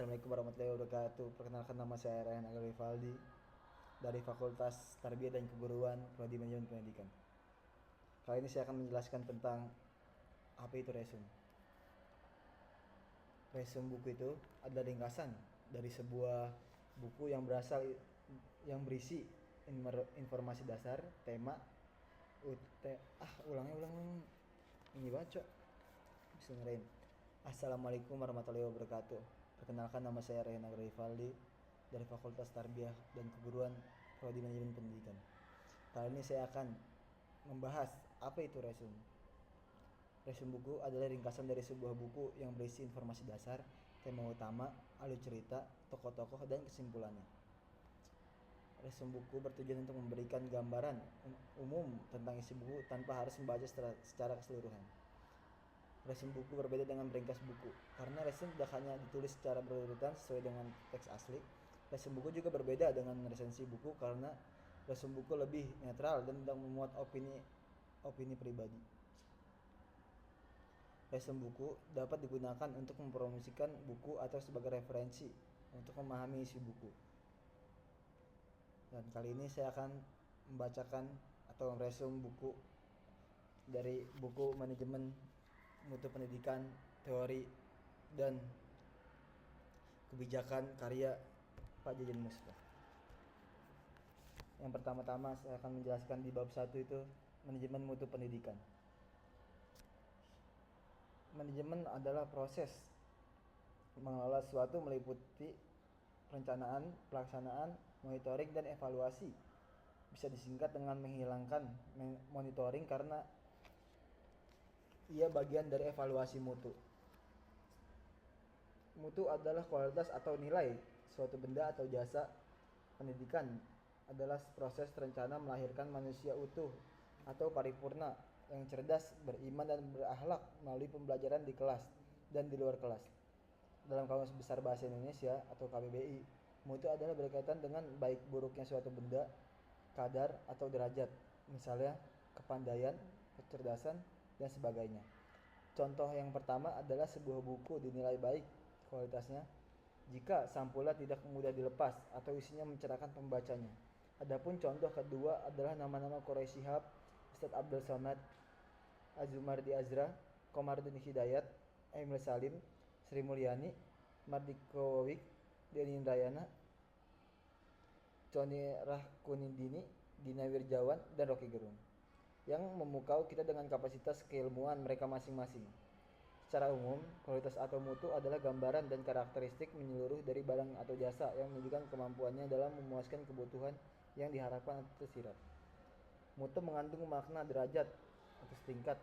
Assalamualaikum warahmatullahi wabarakatuh. Perkenalkan, nama saya Ryan Agil Rivaldi dari Fakultas Tarbiyah dan Keguruan Prodi Manajemen Pendidikan. Kali ini saya akan menjelaskan tentang apa itu resume. Resume buku itu adalah ringkasan dari sebuah buku yang berisi informasi dasar, tema, ulang ini baca. Bisa ngerain. Assalamualaikum warahmatullahi wabarakatuh. Perkenalkan, nama saya Ryan Agil Rivaldi dari Fakultas Tarbiyah dan Keguruan Prodi Manajemen Pendidikan. Kali ini saya akan membahas apa itu resume. Resume buku adalah ringkasan dari sebuah buku yang berisi informasi dasar, tema utama, alur cerita, tokoh-tokoh, dan kesimpulannya. Resume buku bertujuan untuk memberikan gambaran umum tentang isi buku tanpa harus membaca secara keseluruhan. Resume buku berbeda dengan meringkas buku, karena resume tidak hanya ditulis secara berurutan sesuai dengan teks asli. Resume buku juga berbeda dengan resensi buku, karena resume buku lebih netral dan tidak memuat opini pribadi. Resume buku dapat digunakan untuk mempromosikan buku atau sebagai referensi untuk memahami isi buku. Dan kali ini saya akan membacakan atau resume buku dari buku Manajemen Mutu Pendidikan, Teori dan Kebijakan karya Pak Jajan Musbah. Yang pertama-tama saya akan menjelaskan di bab 1 itu manajemen mutu pendidikan. Manajemen adalah proses mengelola sesuatu meliputi perencanaan, pelaksanaan, monitoring, dan evaluasi. Bisa disingkat dengan menghilangkan monitoring karena ia bagian dari evaluasi mutu. Mutu adalah kualitas atau nilai suatu benda atau jasa. Pendidikan adalah proses terencana melahirkan manusia utuh atau paripurna yang cerdas, beriman, dan berakhlak melalui pembelajaran di kelas dan di luar kelas. Dalam Kamus Besar Bahasa Indonesia atau KBBI, mutu adalah berkaitan dengan baik buruknya suatu benda, kadar atau derajat, misalnya kepandaian, kecerdasan, dan sebagainya. Contoh yang pertama adalah sebuah buku dinilai baik kualitasnya jika sampulnya tidak mudah dilepas atau isinya mencerahkan pembacanya. Adapun contoh kedua adalah nama-nama Quraisy Shihab, Ustadz Abdul Somad, Azumardi Azra, Komardin Hidayat, Emil Salim, Sri Mulyani, Mardikowic, Denny Indrayana, Coni Rahkunindini, Dina Wirjawan, dan Rocky Gerung, yang memukau kita dengan kapasitas keilmuan mereka masing-masing. Secara umum, kualitas atau mutu adalah gambaran dan karakteristik menyeluruh dari barang atau jasa yang menunjukkan kemampuannya dalam memuaskan kebutuhan yang diharapkan atau tersirat. Mutu mengandung makna derajat atau tingkat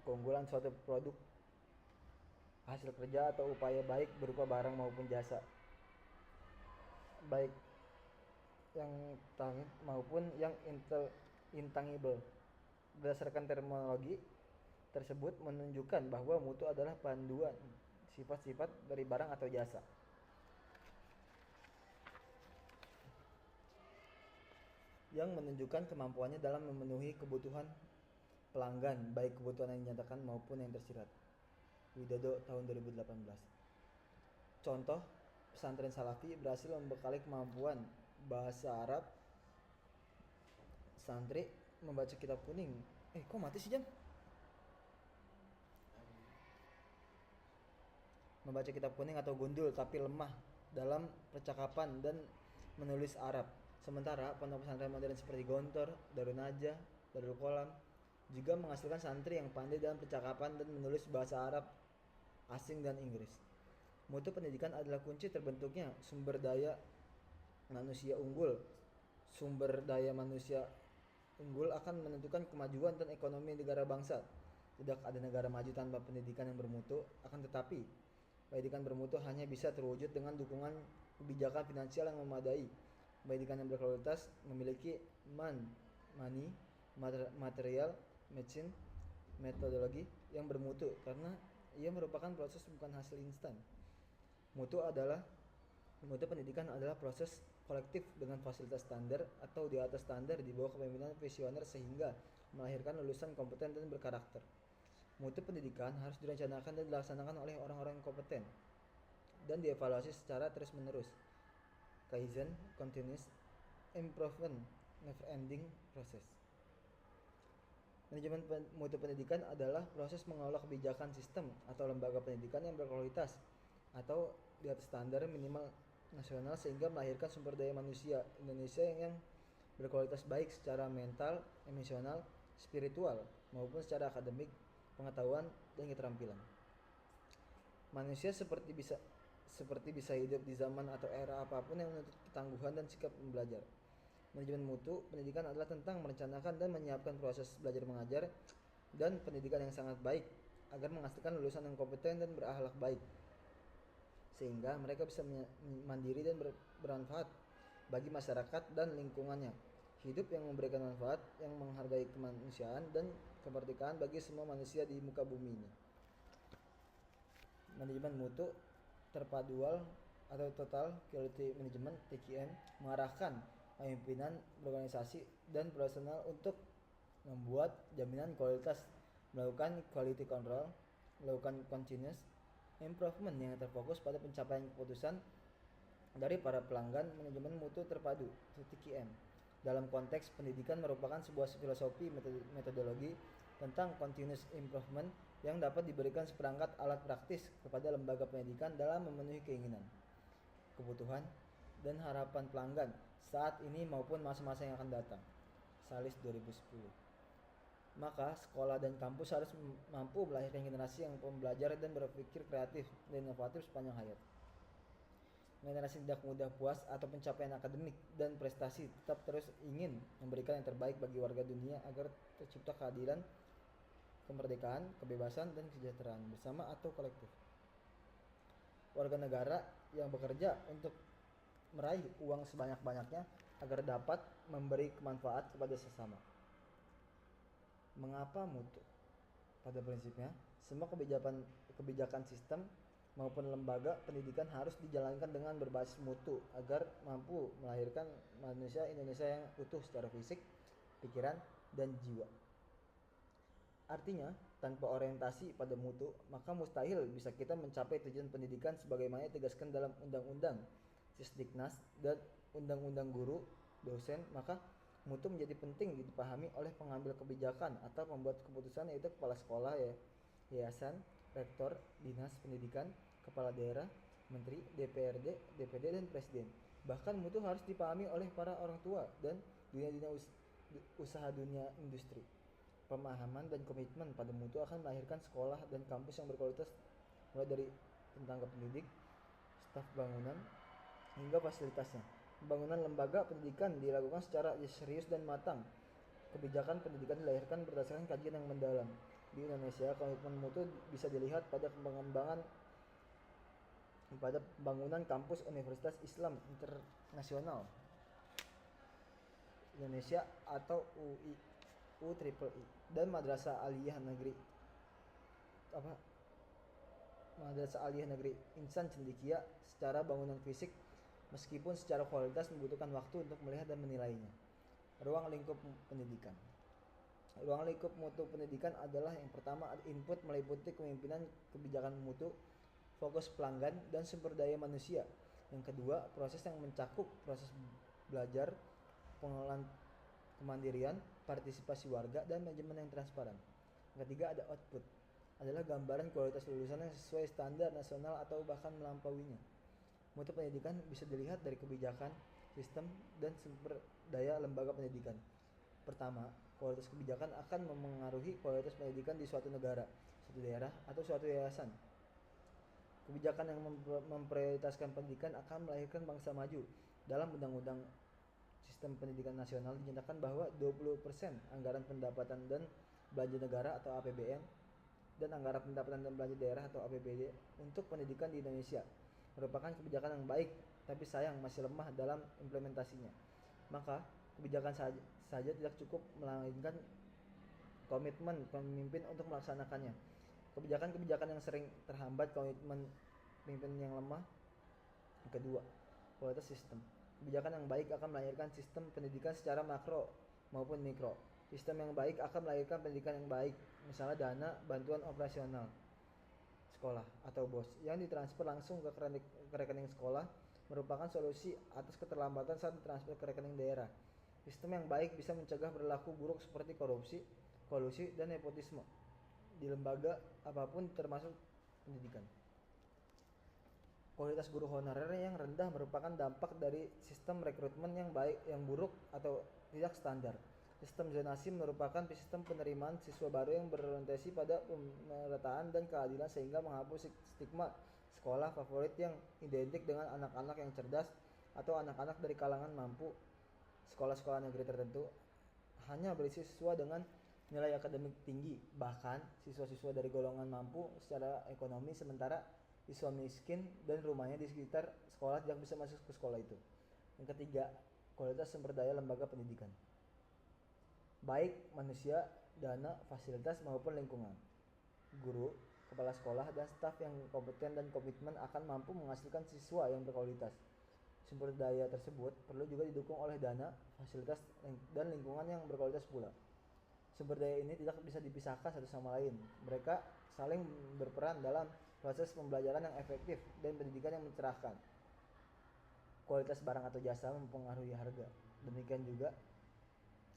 keunggulan suatu produk, hasil kerja atau upaya baik berupa barang maupun jasa, baik yang tangible maupun yang intangible. Berdasarkan terminologi tersebut menunjukkan bahwa mutu adalah panduan sifat-sifat dari barang atau jasa. Yang menunjukkan kemampuannya dalam memenuhi kebutuhan pelanggan, baik kebutuhan yang dinyatakan maupun yang tersirat. Widodo tahun 2018. Contoh, pesantren Salafi berhasil membekali kemampuan bahasa Arab santri membaca kitab kuning. Kok mati sih, Jam? Membaca kitab kuning atau gundul tapi lemah dalam percakapan dan menulis Arab. Sementara pondok pesantren modern seperti Gontor, Darun Najah, Darul Qolam juga menghasilkan santri yang pandai dalam percakapan dan menulis bahasa Arab asing dan Inggris. Mutu pendidikan adalah kunci terbentuknya sumber daya manusia unggul. Sumber daya manusia unggul akan menentukan kemajuan dan ekonomi negara bangsa. Tidak ada negara maju tanpa pendidikan yang bermutu, akan tetapi pendidikan bermutu hanya bisa terwujud dengan dukungan kebijakan finansial yang memadai. Pendidikan yang berkualitas memiliki money, material, machine, metodologi yang bermutu karena ia merupakan proses bukan hasil instan. Mutu pendidikan adalah proses kolektif dengan fasilitas standar atau di atas standar di bawah kepemimpinan visioner sehingga melahirkan lulusan kompeten dan berkarakter. Mutu pendidikan harus direncanakan dan dilaksanakan oleh orang-orang yang kompeten dan dievaluasi secara terus-menerus. Kaizen, continuous improvement, never ending process. Manajemen mutu pendidikan adalah proses mengelola kebijakan sistem atau lembaga pendidikan yang berkualitas atau di atas standar minimal nasional sehingga melahirkan sumber daya manusia Indonesia yang berkualitas baik secara mental, emosional, spiritual maupun secara akademik, pengetahuan dan keterampilan. Manusia seperti bisa hidup di zaman atau era apapun yang menuntut ketangguhan dan sikap belajar. Manajemen mutu pendidikan adalah tentang merencanakan dan menyiapkan proses belajar mengajar dan pendidikan yang sangat baik agar menghasilkan lulusan yang kompeten dan berakhlak baik sehingga mereka bisa mandiri dan bermanfaat bagi masyarakat dan lingkungannya. Hidup yang memberikan manfaat, yang menghargai kemanusiaan dan kemerdekaan bagi semua manusia di muka bumi ini. Manajemen mutu terpadual atau Total Quality Management (TQM) mengarahkan pimpinan berorganisasi dan profesional untuk membuat jaminan kualitas, melakukan quality control, melakukan continuous improvement yang terfokus pada pencapaian keputusan dari para pelanggan. Manajemen mutu terpadu (TQM) dalam konteks pendidikan merupakan sebuah filosofi metodologi tentang continuous improvement yang dapat diberikan seperangkat alat praktis kepada lembaga pendidikan dalam memenuhi keinginan, kebutuhan, dan harapan pelanggan saat ini maupun masa-masa yang akan datang. Salis 2010. Maka sekolah dan kampus harus mampu melahirkan generasi yang pembelajar dan berpikir kreatif dan inovatif sepanjang hayat. Generasi tidak mudah puas atau pencapaian akademik dan prestasi, tetap terus ingin memberikan yang terbaik bagi warga dunia agar tercipta keadilan, kemerdekaan, kebebasan, dan kesejahteraan bersama atau kolektif. Warga negara yang bekerja untuk meraih uang sebanyak-banyaknya agar dapat memberi manfaat kepada sesama. Mengapa mutu? Pada prinsipnya, semua kebijakan sistem maupun lembaga pendidikan harus dijalankan dengan berbasis mutu agar mampu melahirkan manusia Indonesia yang utuh secara fisik, pikiran, dan jiwa. Artinya, tanpa orientasi pada mutu, maka mustahil bisa kita mencapai tujuan pendidikan sebagaimana ditegaskan dalam Undang-Undang Sisdiknas dan Undang-Undang Guru, Dosen. Maka mutu menjadi penting dipahami oleh pengambil kebijakan atau pembuat keputusan, yaitu kepala sekolah, yayasan, rektor, dinas pendidikan, kepala daerah, menteri, DPRD, DPD, dan presiden. Bahkan mutu harus dipahami oleh para orang tua dan dunia usaha dunia industri. Pemahaman dan komitmen pada mutu akan melahirkan sekolah dan kampus yang berkualitas, mulai dari tenaga pendidik, staf bangunan, hingga fasilitasnya. Pembangunan lembaga pendidikan dilakukan secara serius dan matang. Kebijakan pendidikan dilahirkan berdasarkan kajian yang mendalam. Di Indonesia, komitmen mutu bisa dilihat pada pengembangan pada pembangunan kampus Universitas Islam Internasional Indonesia atau UII dan Madrasah Aliyah Negeri Madrasah Aliyah Negeri Insan Cendekia secara bangunan fisik, meskipun secara kualitas membutuhkan waktu untuk melihat dan menilainya. Ruang lingkup pendidikan. Ruang lingkup mutu pendidikan adalah yang pertama, input meliputi kepemimpinan kebijakan mutu, fokus pelanggan, dan sumber daya manusia. Yang kedua, proses yang mencakup proses belajar, pengelolaan kemandirian, partisipasi warga, dan manajemen yang transparan. Yang ketiga, ada output, adalah gambaran kualitas lulusan yang sesuai standar nasional atau bahkan melampauinya. Mutu pendidikan bisa dilihat dari kebijakan, sistem, dan sumber daya lembaga pendidikan. Pertama, kualitas kebijakan akan memengaruhi kualitas pendidikan di suatu negara, suatu daerah, atau suatu yayasan. Kebijakan yang memprioritaskan pendidikan akan melahirkan bangsa maju. Dalam Undang-Undang Sistem Pendidikan Nasional dinyatakan bahwa 20% anggaran pendapatan dan belanja negara atau APBN dan anggaran pendapatan dan belanja daerah atau APBD untuk pendidikan di Indonesia merupakan kebijakan yang baik, tapi sayang masih lemah dalam implementasinya. Maka kebijakan saja tidak cukup, melainkan komitmen pemimpin untuk melaksanakannya. Kebijakan-kebijakan yang sering terhambat komitmen pemimpin yang lemah. Yang kedua, kualitas sistem. Kebijakan yang baik akan melahirkan sistem pendidikan secara makro maupun mikro. Sistem yang baik akan melahirkan pendidikan yang baik, misalnya dana bantuan operasional sekolah atau BOS yang ditransfer langsung ke rekening sekolah merupakan solusi atas keterlambatan saat ditransfer ke rekening daerah. Sistem yang baik bisa mencegah perilaku buruk seperti korupsi, kolusi, dan nepotisme di lembaga apapun termasuk pendidikan. Kualitas guru honorer yang rendah merupakan dampak dari sistem rekrutmen yang buruk atau tidak standar. Sistem zonasi merupakan sistem penerimaan siswa baru yang berorientasi pada pemerataan dan keadilan sehingga menghapus stigma sekolah favorit yang identik dengan anak-anak yang cerdas atau anak-anak dari kalangan mampu. Sekolah-sekolah negeri tertentu hanya berisi siswa dengan nilai akademik tinggi, bahkan siswa-siswa dari golongan mampu secara ekonomi, sementara siswa miskin dan rumahnya di sekitar sekolah tidak bisa masuk ke sekolah itu. Yang ketiga, kualitas sumber daya lembaga pendidikan. Baik manusia, dana, fasilitas maupun lingkungan. Guru, kepala sekolah, dan staf yang kompeten dan komitmen akan mampu menghasilkan siswa yang berkualitas. Sumber daya tersebut perlu juga didukung oleh dana, fasilitas, dan lingkungan yang berkualitas pula. Sumber daya ini tidak bisa dipisahkan satu sama lain. Mereka saling berperan dalam proses pembelajaran yang efektif dan pendidikan yang mencerahkan. Kualitas barang atau jasa mempengaruhi harga. Demikian juga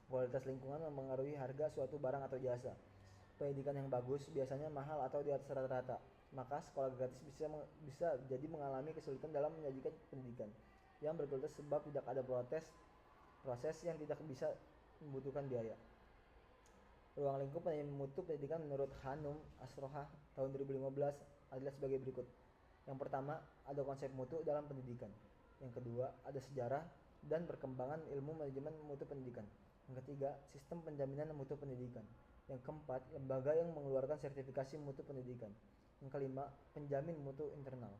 kualitas lingkungan mempengaruhi harga suatu barang atau jasa. Pendidikan yang bagus biasanya mahal atau di atas rata-rata. Maka sekolah gratis bisa jadi mengalami kesulitan dalam menyajikan pendidikan yang berkualitas sebab tidak ada proses yang tidak bisa membutuhkan biaya. Ruang lingkup mutu pendidikan menurut Hanum Asroha tahun 2015 adalah sebagai berikut. Yang pertama, ada konsep mutu dalam pendidikan. Yang kedua, ada sejarah dan perkembangan ilmu manajemen mutu pendidikan. Yang ketiga, sistem penjaminan mutu pendidikan. Yang keempat, lembaga yang mengeluarkan sertifikasi mutu pendidikan. Yang kelima, penjamin mutu internal.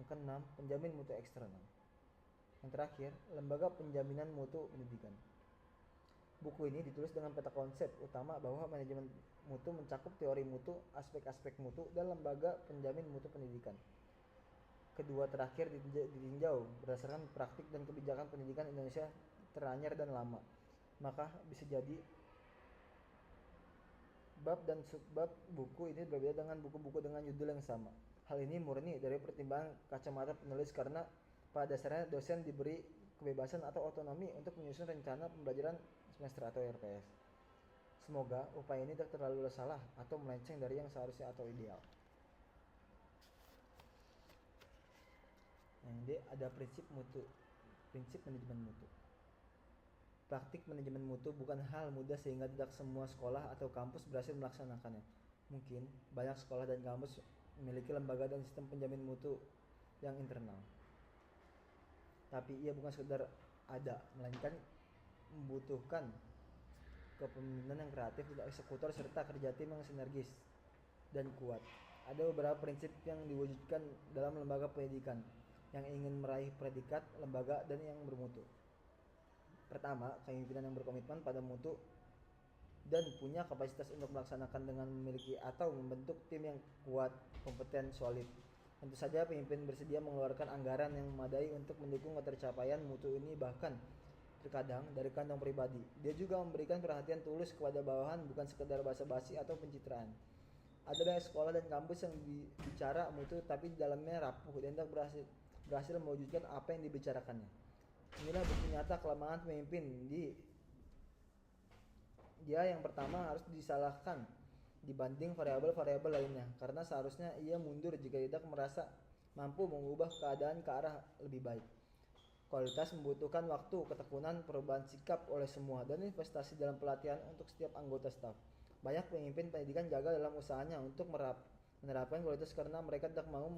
Yang keenam, penjamin mutu eksternal. Yang terakhir, lembaga penjaminan mutu pendidikan. Buku ini ditulis dengan peta konsep utama bahwa manajemen mutu mencakup teori mutu, aspek-aspek mutu, dan lembaga penjamin mutu pendidikan. Kedua terakhir ditinjau berdasarkan praktik dan kebijakan pendidikan Indonesia teranyar dan lama. Maka bisa jadi bab dan subbab buku ini berbeda dengan buku-buku dengan judul yang sama. Hal ini murni dari pertimbangan kacamata penulis karena pada dasarnya dosen diberi kebebasan atau otonomi untuk menyusun rencana pembelajaran semester atau RPS. Semoga upaya ini tidak terlalu salah atau melenceng dari yang seharusnya atau ideal. Yang D, ada prinsip mutu, prinsip manajemen mutu. Praktik manajemen mutu bukan hal mudah sehingga tidak semua sekolah atau kampus berhasil melaksanakannya. Mungkin banyak sekolah dan kampus memiliki lembaga dan sistem penjamin mutu yang internal. Tapi ia bukan sekedar ada, melainkan membutuhkan kepemimpinan yang kreatif, eksekutor, serta kerja tim yang sinergis dan kuat. Ada beberapa prinsip yang diwujudkan dalam lembaga pendidikan yang ingin meraih predikat lembaga dan yang bermutu. Pertama, kepemimpinan yang berkomitmen pada mutu dan punya kapasitas untuk melaksanakan dengan memiliki atau membentuk tim yang kuat, kompeten, solid. Tentu saja pemimpin bersedia mengeluarkan anggaran yang memadai untuk mendukung ketercapaian mutu ini, bahkan terkadang dari kantong pribadi. Dia juga memberikan perhatian tulus kepada bawahan, bukan sekedar basa-basi atau pencitraan. Ada banyak sekolah dan kampus yang bicara mutu tapi di dalamnya rapuh dan tidak berhasil mewujudkan apa yang dibicarakannya. Inilah bukti nyata kelemahan pemimpin. Dia yang pertama harus disalahkan dibanding variabel-variabel lainnya, karena seharusnya ia mundur jika tidak merasa mampu mengubah keadaan ke arah lebih baik. Kualitas membutuhkan waktu, ketekunan, perubahan sikap oleh semua, dan investasi dalam pelatihan untuk setiap anggota staf. Banyak pemimpin pendidikan gagal dalam usahanya untuk menerapkan kualitas karena mereka tidak mau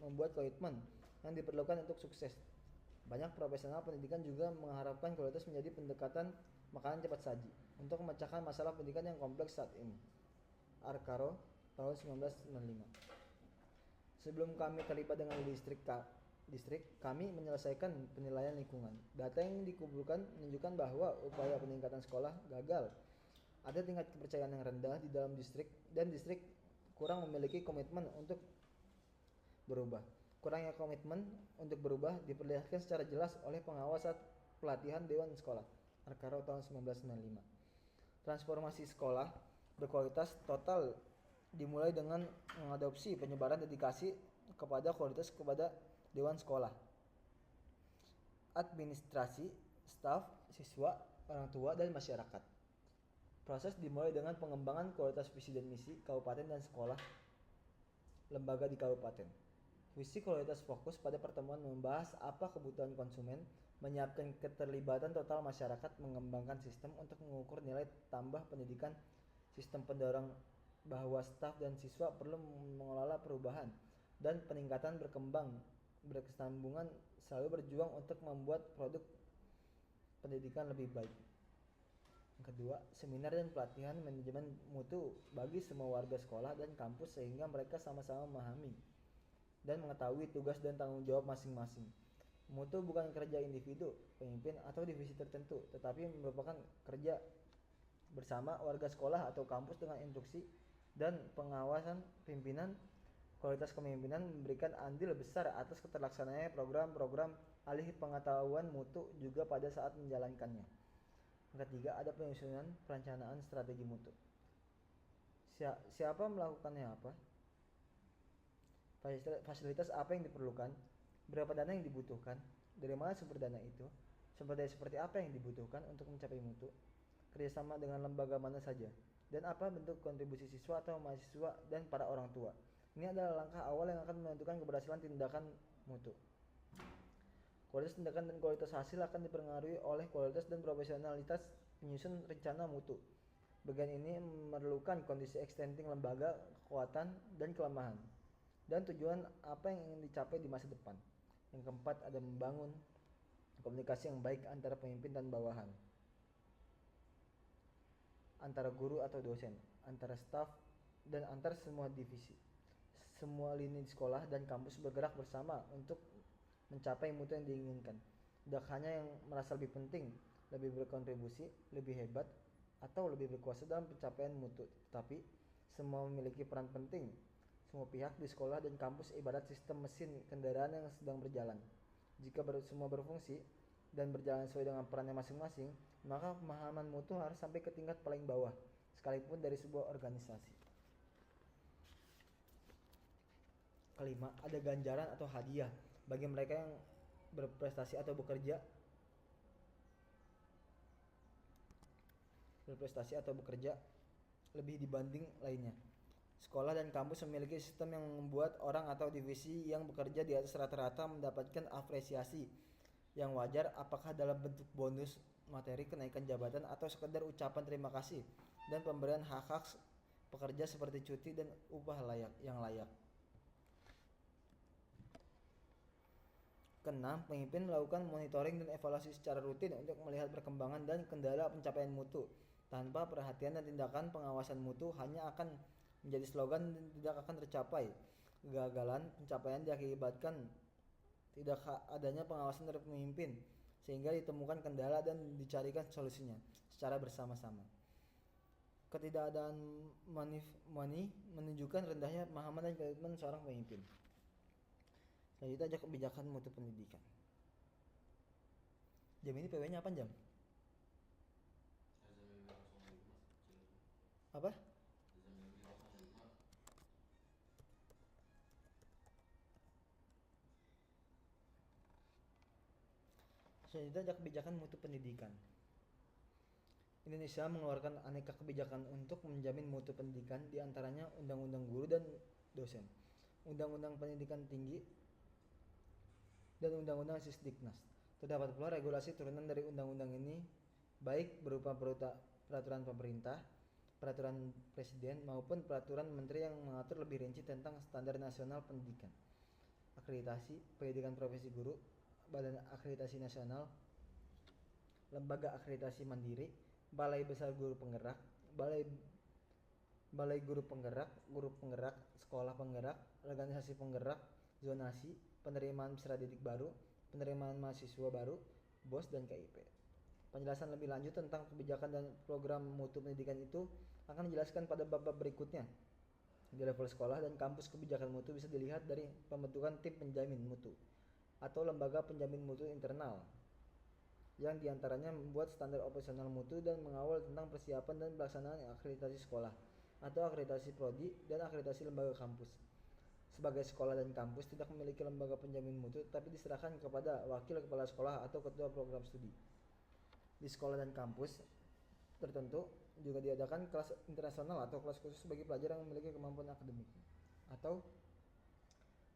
membuat komitmen yang diperlukan untuk sukses. Banyak profesional pendidikan juga mengharapkan kualitas menjadi pendekatan makanan cepat saji untuk memecahkan masalah pendidikan yang kompleks saat ini. Arcaro tahun 1995. Sebelum kami terlibat dengan distrik, kami menyelesaikan penilaian lingkungan. Data yang dikumpulkan menunjukkan bahwa upaya peningkatan sekolah gagal. Ada tingkat kepercayaan yang rendah di dalam distrik dan distrik kurang memiliki komitmen untuk berubah. Kurangnya komitmen untuk berubah diperlihatkan secara jelas oleh pengawas saat pelatihan Dewan Sekolah. Arcaro tahun 1995. Transformasi sekolah berkualitas total dimulai dengan mengadopsi penyebaran dedikasi kepada kualitas kepada dewan sekolah, administrasi, staf, siswa, orang tua, dan masyarakat. Proses dimulai dengan pengembangan kualitas visi dan misi kabupaten dan sekolah lembaga di kabupaten. Visi kualitas fokus pada pertemuan membahas apa kebutuhan konsumen, menyiapkan keterlibatan total masyarakat, mengembangkan sistem untuk mengukur nilai tambah pendidikan, sistem pendorong bahwa staf dan siswa perlu mengelola perubahan dan peningkatan berkesinambungan, selalu berjuang untuk membuat produk pendidikan lebih baik. Yang kedua, seminar dan pelatihan manajemen mutu bagi semua warga sekolah dan kampus sehingga mereka sama-sama memahami dan mengetahui tugas dan tanggung jawab masing-masing. Mutu bukan kerja individu, pemimpin, atau divisi tertentu, tetapi merupakan kerja bersama warga sekolah atau kampus dengan instruksi dan pengawasan pimpinan. Kualitas kepemimpinan memberikan andil besar atas keterlaksanaannya program-program alih pengetahuan mutu juga pada saat menjalankannya. Yang ketiga, ada penyusunan perencanaan strategi mutu. Siapa melakukannya apa? Fasilitas apa yang diperlukan? Berapa dana yang dibutuhkan? Dari mana sumber dana itu? Sumber daya seperti apa yang dibutuhkan untuk mencapai mutu? Kerjasama dengan lembaga mana saja? Dan apa bentuk kontribusi siswa atau mahasiswa dan para orang tua? Ini adalah langkah awal yang akan menentukan keberhasilan tindakan mutu. Kualitas tindakan dan kualitas hasil akan dipengaruhi oleh kualitas dan profesionalitas penyusun rencana mutu. Bagian ini memerlukan kondisi ekstenting lembaga, kekuatan, dan kelemahan, dan tujuan apa yang ingin dicapai di masa depan. Yang keempat, ada membangun komunikasi yang baik antara pemimpin dan bawahan, antara guru atau dosen, antara staf, dan antar semua divisi. Semua lini sekolah dan kampus bergerak bersama untuk mencapai mutu yang diinginkan. Tidak hanya yang merasa lebih penting, lebih berkontribusi, lebih hebat, atau lebih berkuasa dalam pencapaian mutu, tetapi semua memiliki peran penting. Semua pihak di sekolah dan kampus ibarat sistem mesin kendaraan yang sedang berjalan. Jika semua berfungsi dan berjalan sesuai dengan perannya masing-masing, maka pemahaman mutu harus sampai ke tingkat paling bawah, sekalipun dari sebuah organisasi. Kelima, ada ganjaran atau hadiah bagi mereka yang berprestasi atau bekerja lebih dibanding lainnya. Sekolah dan kampus memiliki sistem yang membuat orang atau divisi yang bekerja di atas rata-rata mendapatkan apresiasi yang wajar, apakah dalam bentuk bonus, materi, kenaikan jabatan, atau sekedar ucapan terima kasih dan pemberian hak-hak pekerja seperti cuti dan upah yang layak. Keenam, pemimpin melakukan monitoring dan evaluasi secara rutin untuk melihat perkembangan dan kendala pencapaian mutu. Tanpa perhatian dan tindakan pengawasan mutu hanya akan menjadi slogan dan tidak akan tercapai. Kegagalan pencapaian diakibatkan tidak adanya pengawasan dari pemimpin, sehingga ditemukan kendala dan dicarikan solusinya secara bersama-sama. Ketidakadaan menunjukkan rendahnya pemahaman dan komitmen seorang pemimpin. Selanjutnya ada kebijakan mutu pendidikan. Jam ini PW-nya apa jam? Apa? Selanjutnya ada kebijakan mutu pendidikan. Indonesia mengeluarkan aneka kebijakan untuk menjamin mutu pendidikan, diantaranya Undang-Undang Guru dan Dosen, Undang-Undang Pendidikan Tinggi, dan Undang-Undang Sisdiknas. Terdapat pula regulasi turunan dari undang-undang ini, baik berupa peraturan pemerintah, peraturan presiden, maupun peraturan menteri yang mengatur lebih rinci tentang standar nasional pendidikan, akreditasi pendidikan profesi guru, Badan Akreditasi Nasional, Lembaga Akreditasi Mandiri, Balai Besar Guru Penggerak, Balai Guru Penggerak, Sekolah Penggerak, Organisasi Penggerak, Zonasi, Penerimaan peserta didik baru, penerimaan mahasiswa baru, BOS, dan KIP. Penjelasan lebih lanjut tentang kebijakan dan program mutu pendidikan itu akan dijelaskan pada bab-bab berikutnya. Di level sekolah dan kampus, kebijakan mutu bisa dilihat dari pembentukan tim penjamin mutu atau lembaga penjamin mutu internal, yang diantaranya membuat standar operasional mutu dan mengawal tentang persiapan dan pelaksanaan akreditasi sekolah. atau akreditasi prodi dan akreditasi lembaga kampus. Sebagai sekolah dan kampus tidak memiliki lembaga penjamin mutu, tapi diserahkan kepada wakil kepala sekolah atau ketua program studi. Di sekolah dan kampus tertentu juga diadakan kelas internasional atau kelas khusus bagi pelajar yang memiliki kemampuan akademik atau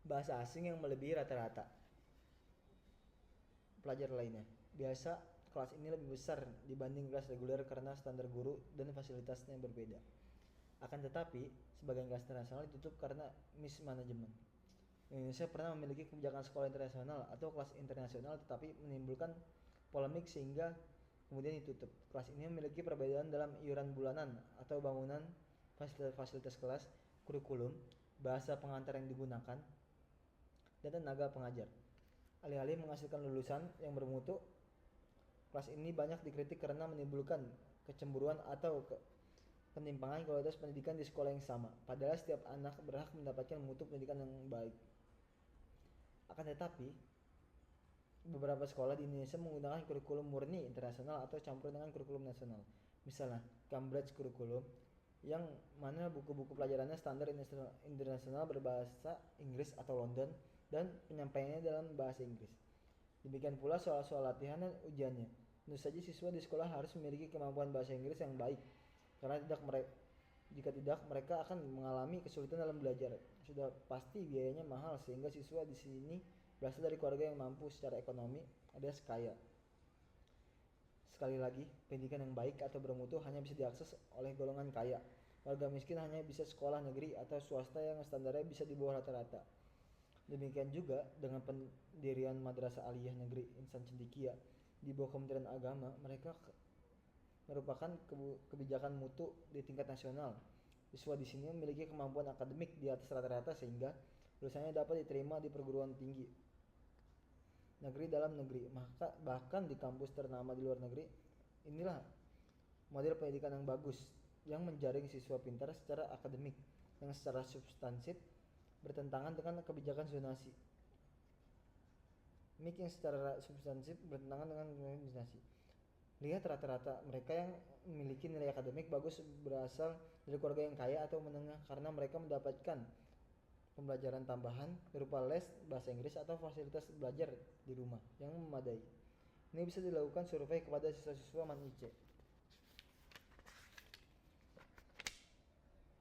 bahasa asing yang melebihi rata-rata pelajar lainnya. Biasa kelas ini lebih besar dibanding kelas reguler karena standar guru dan fasilitasnya berbeda. Akan tetapi, sebagian kelas internasional ditutup karena mismanagement. Indonesia pernah memiliki kebijakan sekolah internasional atau kelas internasional tetapi menimbulkan polemik sehingga kemudian ditutup. Kelas ini memiliki perbedaan dalam iuran bulanan atau bangunan, fasilitas kelas, kurikulum, bahasa pengantar yang digunakan, dan tenaga pengajar. Alih-alih menghasilkan lulusan yang bermutu, kelas ini banyak dikritik karena menimbulkan kecemburuan atau penimpangan kualitas pendidikan di sekolah yang sama. Padahal setiap anak berhak mendapatkan mutu pendidikan yang baik. Akan tetapi, beberapa sekolah di Indonesia menggunakan kurikulum murni internasional atau campur dengan kurikulum nasional. Misalnya, Cambridge Curriculum yang mana buku-buku pelajarannya standar internasional berbahasa Inggris atau London dan penyampaiannya dalam bahasa Inggris. Demikian pula soal-soal latihan dan ujiannya. Tentu saja siswa di sekolah harus memiliki kemampuan bahasa Inggris yang baik, karena jika tidak mereka akan mengalami kesulitan dalam belajar. Sudah pasti biayanya mahal sehingga siswa di sini berasal dari keluarga yang mampu secara ekonomi alias kaya. Sekali lagi, pendidikan yang baik atau bermutu hanya bisa diakses oleh golongan kaya. Warga miskin hanya bisa sekolah negeri atau swasta yang standarnya bisa di bawah rata-rata. Demikian juga dengan pendirian Madrasah Aliyah Negeri Insan Cendekia di bawah Kementerian Agama, mereka merupakan kebijakan mutu di tingkat nasional. Siswa di sini memiliki kemampuan akademik di atas rata-rata sehingga lulusannya dapat diterima di perguruan tinggi negeri dalam negeri, bahkan di kampus ternama di luar negeri. Inilah model pendidikan yang bagus yang menjaring siswa pintar secara akademik yang secara substansif bertentangan dengan kebijakan zonasi. Yang secara substansif bertentangan dengan zonasi. Lihat rata-rata mereka yang memiliki nilai akademik bagus berasal dari keluarga yang kaya atau menengah karena mereka mendapatkan pembelajaran tambahan berupa les bahasa Inggris atau fasilitas belajar di rumah yang memadai. Ini bisa dilakukan survei kepada siswa-siswa MAN-IC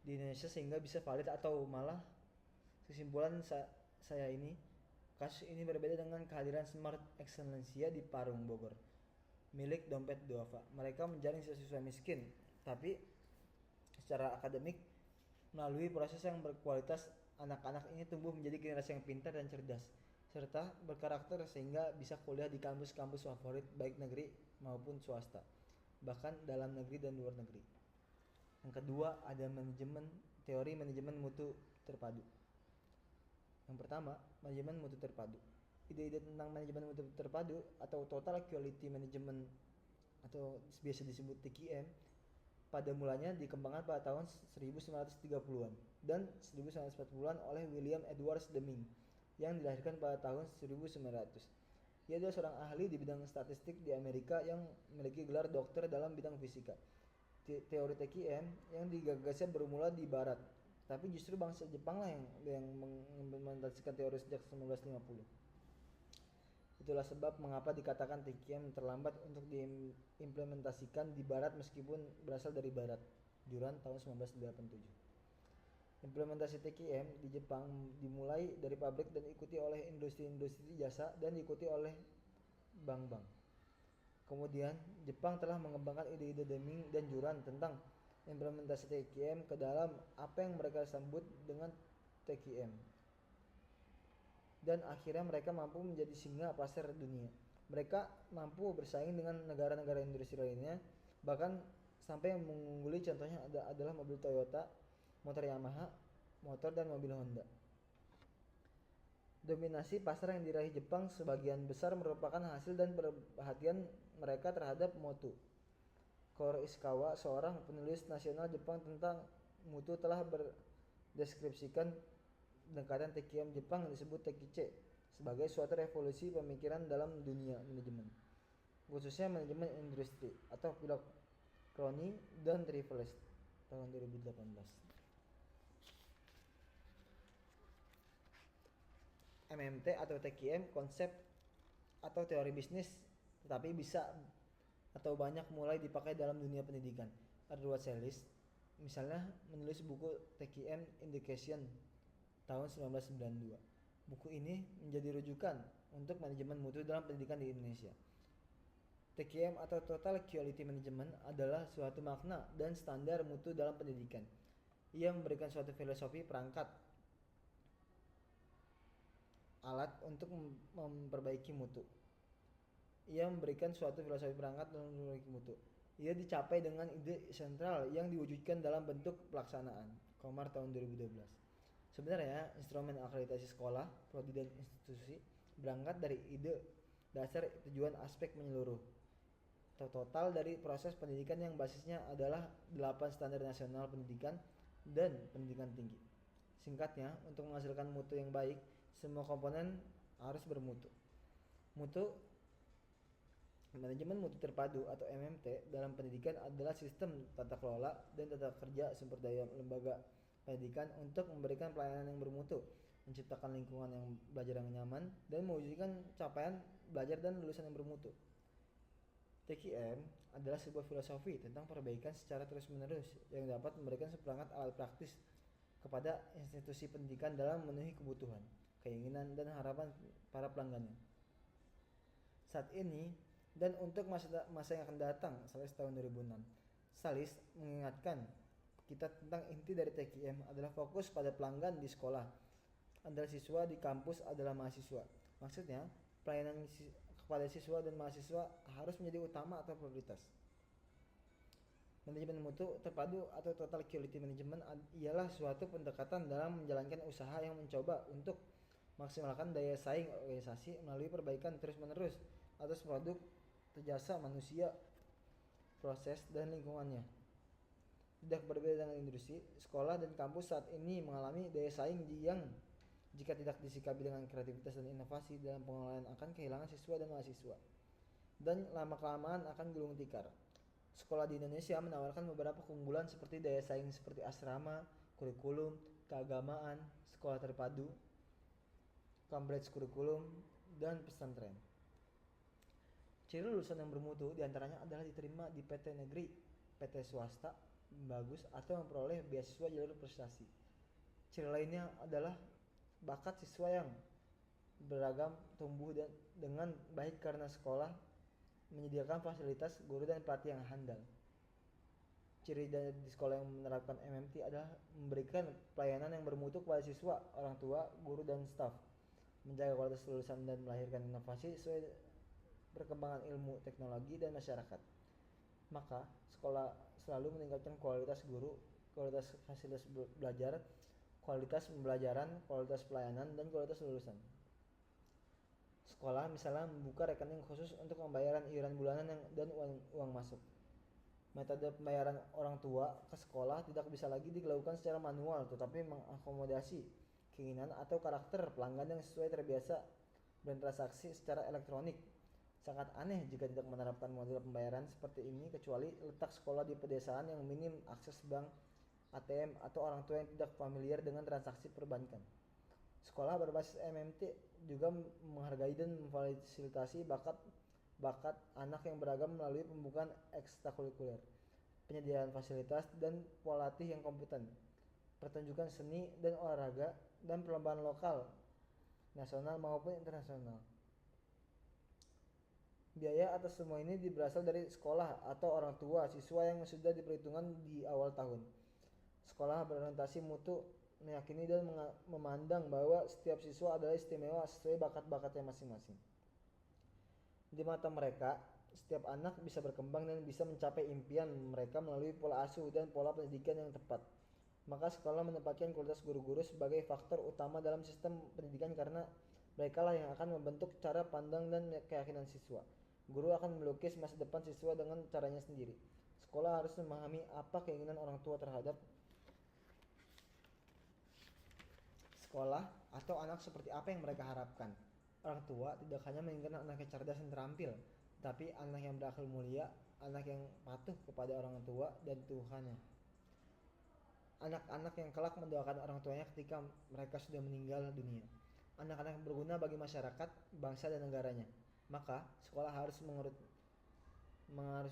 di Indonesia sehingga bisa valid atau malah kesimpulan saya ini, kasus ini berbeda dengan kehadiran Smart Excellencia di Parung, Bogor, milik Dompet Duafa. Mereka menjaring siswa-siswa miskin, tapi secara akademik melalui proses yang berkualitas, anak-anak ini tumbuh menjadi generasi yang pintar dan cerdas serta berkarakter sehingga bisa kuliah di kampus-kampus favorit baik negeri maupun swasta, bahkan dalam negeri dan luar negeri. Yang kedua, ada teori manajemen mutu terpadu. Yang pertama, manajemen mutu terpadu. Ide-ide tentang manajemen mutu terpadu atau Total Quality Management atau biasa disebut TQM pada mulanya dikembangkan pada tahun 1930-an dan 1940-an oleh William Edwards Deming yang dilahirkan pada tahun 1900. Ia adalah seorang ahli di bidang statistik di Amerika yang memiliki gelar dokter dalam bidang fisika. Teori TQM yang digagasnya bermula di barat, tapi justru bangsa Jepang lah yang mengimplementasikan teori sejak 1950. Itulah sebab mengapa dikatakan TQM terlambat untuk diimplementasikan di barat meskipun berasal dari barat. Juran tahun 1987. Implementasi TQM di Jepang dimulai dari pabrik dan diikuti oleh industri-industri jasa dan diikuti oleh bank-bank. Kemudian Jepang telah mengembangkan ide-ide Deming dan Juran tentang implementasi TQM ke dalam apa yang mereka sebut dengan TQM. Dan akhirnya mereka mampu menjadi singa pasar dunia. Mereka mampu bersaing dengan negara-negara industri lainnya, bahkan sampai yang mengungguli contohnya adalah mobil Toyota, motor Yamaha, motor dan mobil Honda. Dominasi pasar yang diraih Jepang sebagian besar merupakan hasil dan perhatian mereka terhadap mutu. Koro Ishikawa, seorang penulis nasional Jepang tentang mutu, telah berdeskripsikan pendekatan TQM Jepang yang disebut TQC sebagai suatu revolusi pemikiran dalam dunia manajemen, khususnya manajemen industri atau pilot Crony dan Trivalest. tahun 2018. MMT atau TQM konsep atau teori bisnis, tetapi bisa atau banyak mulai dipakai dalam dunia pendidikan. Edward Sellis misalnya menulis buku TQM Education tahun 1992. Buku ini menjadi rujukan untuk manajemen mutu dalam pendidikan di Indonesia. TQM atau Total Quality Management adalah suatu makna dan standar mutu dalam pendidikan. Ia memberikan suatu filosofi perangkat alat untuk memperbaiki mutu. Ia memberikan suatu filosofi perangkat untuk memperbaiki mutu. Ia dicapai dengan ide sentral yang diwujudkan dalam bentuk pelaksanaan. Komar tahun 2012. Sebenarnya, instrumen akreditasi sekolah, prodi dan institusi berangkat dari ide dasar tujuan aspek menyeluruh. Total dari proses pendidikan yang basisnya adalah 8 standar nasional pendidikan dan pendidikan tinggi. Singkatnya, untuk menghasilkan mutu yang baik, semua komponen harus bermutu. Mutu Manajemen mutu terpadu atau MMT dalam pendidikan adalah sistem tata kelola dan tata kerja sumber daya lembaga pendidikan untuk memberikan pelayanan yang bermutu, menciptakan lingkungan yang belajar yang nyaman, dan mewujudkan capaian belajar dan lulusan yang bermutu. TQM adalah sebuah filosofi tentang perbaikan secara terus-menerus yang dapat memberikan seperangkat alat praktis kepada institusi pendidikan dalam memenuhi kebutuhan, keinginan, dan harapan para pelanggannya. Saat ini dan untuk masa yang akan datang, Salis tahun 2006. Salis mengingatkan kita tentang inti dari TQM adalah fokus pada pelanggan di sekolah, adalah siswa di kampus adalah mahasiswa. Maksudnya, pelayanan kepada siswa dan mahasiswa harus menjadi utama atau prioritas. Manajemen mutu terpadu atau Total Quality Management ialah suatu pendekatan dalam menjalankan usaha yang mencoba untuk maksimalkan daya saing organisasi melalui perbaikan terus-menerus atas produk jasa manusia, proses, dan lingkungannya. Tidak berbeda dengan industri, sekolah dan kampus saat ini mengalami daya saing yang jika tidak disikapi dengan kreativitas dan inovasi dalam pengelolaan akan kehilangan siswa dan mahasiswa, dan lama-kelamaan akan gulung tikar. Sekolah di Indonesia menawarkan beberapa keunggulan seperti daya saing seperti asrama, kurikulum, keagamaan, sekolah terpadu, Cambridge kurikulum, dan pesantren. Ciri lulusan yang bermutu diantaranya adalah diterima di PT negeri, PT swasta, bagus, atau memperoleh beasiswa jalur prestasi. Ciri lainnya adalah bakat siswa yang beragam tumbuh dengan baik karena sekolah menyediakan fasilitas guru dan pelatih yang handal. Ciri di sekolah yang menerapkan MMT adalah memberikan pelayanan yang bermutu kepada siswa, orang tua, guru, dan staf, menjaga kualitas lulusan dan melahirkan inovasi sesuai perkembangan ilmu, teknologi, dan masyarakat. Maka, sekolah selalu meningkatkan kualitas guru, kualitas fasilitas belajar, kualitas pembelajaran, kualitas pelayanan, dan kualitas lulusan. Sekolah misalnya membuka rekening khusus untuk pembayaran iuran bulanan dan uang masuk. Metode pembayaran orang tua ke sekolah tidak bisa lagi dilakukan secara manual, tetapi mengakomodasi keinginan atau karakter pelanggan yang sesuai terbiasa bertransaksi secara elektronik. Sangat aneh jika tidak menerapkan model pembayaran seperti ini kecuali letak sekolah di pedesaan yang minim akses bank, ATM, atau orang tua yang tidak familiar dengan transaksi perbankan. Sekolah berbasis MMT juga menghargai dan memfasilitasi bakat anak yang beragam melalui pembukaan ekstrakurikuler, penyediaan fasilitas dan pola latih yang kompeten, pertunjukan seni dan olahraga, dan perlombaan lokal, nasional maupun internasional. Biaya atas semua ini berasal dari sekolah atau orang tua siswa yang sudah diperhitungkan di awal tahun. Sekolah berorientasi mutu meyakini dan memandang bahwa setiap siswa adalah istimewa sesuai bakat-bakatnya masing-masing. Di mata mereka, setiap anak bisa berkembang dan bisa mencapai impian mereka melalui pola asuh dan pola pendidikan yang tepat. Maka sekolah menempatkan kualitas guru-guru sebagai faktor utama dalam sistem pendidikan karena mereka lah yang akan membentuk cara pandang dan keyakinan siswa. Guru akan melukis masa depan siswa dengan caranya sendiri. Sekolah harus memahami apa keinginan orang tua terhadap sekolah atau anak seperti apa yang mereka harapkan. Orang tua tidak hanya menginginkan anak yang cerdas dan terampil, tapi anak yang berakhlak mulia, anak yang patuh kepada orang tua dan Tuhannya. anak-anak yang kelak mendoakan orang tuanya ketika mereka sudah meninggal dunia. Anak-anak yang berguna bagi masyarakat, bangsa dan negaranya. Maka, sekolah harus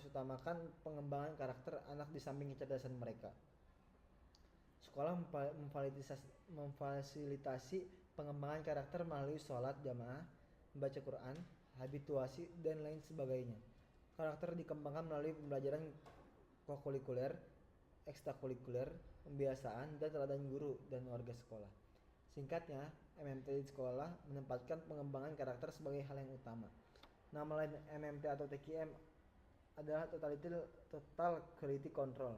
utamakan pengembangan karakter anak di samping kecerdasan mereka. Sekolah memfasilitasi pengembangan karakter melalui sholat jamaah, membaca Quran, habituasi, dan lain sebagainya. Karakter dikembangkan melalui pembelajaran kokurikuler, ekstrakurikuler, pembiasaan, dan teladan guru dan warga sekolah. Singkatnya, MMT di sekolah menempatkan pengembangan karakter sebagai hal yang utama. Nama lain MMT atau TQM adalah Total Quality Control,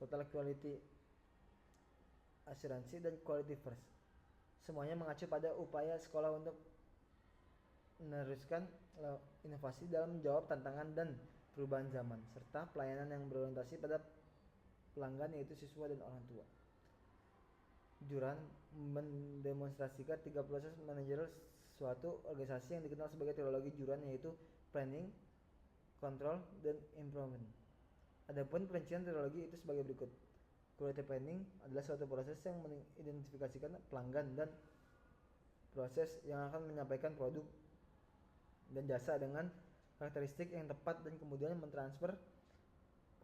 Total Quality Assurance, dan Quality First. Semuanya mengacu pada upaya sekolah untuk meneruskan inovasi dalam menjawab tantangan dan perubahan zaman, serta pelayanan yang berorientasi pada pelanggan yaitu siswa dan orang tua. Juran mendemonstrasikan 3 proses manajerial suatu organisasi yang dikenal sebagai teologi Juran, yaitu planning, control, dan improvement. Adapun perincian teologi itu sebagai berikut. Quality planning adalah suatu proses yang mengidentifikasikan pelanggan dan proses yang akan menyampaikan produk dan jasa dengan karakteristik yang tepat dan kemudian mentransfer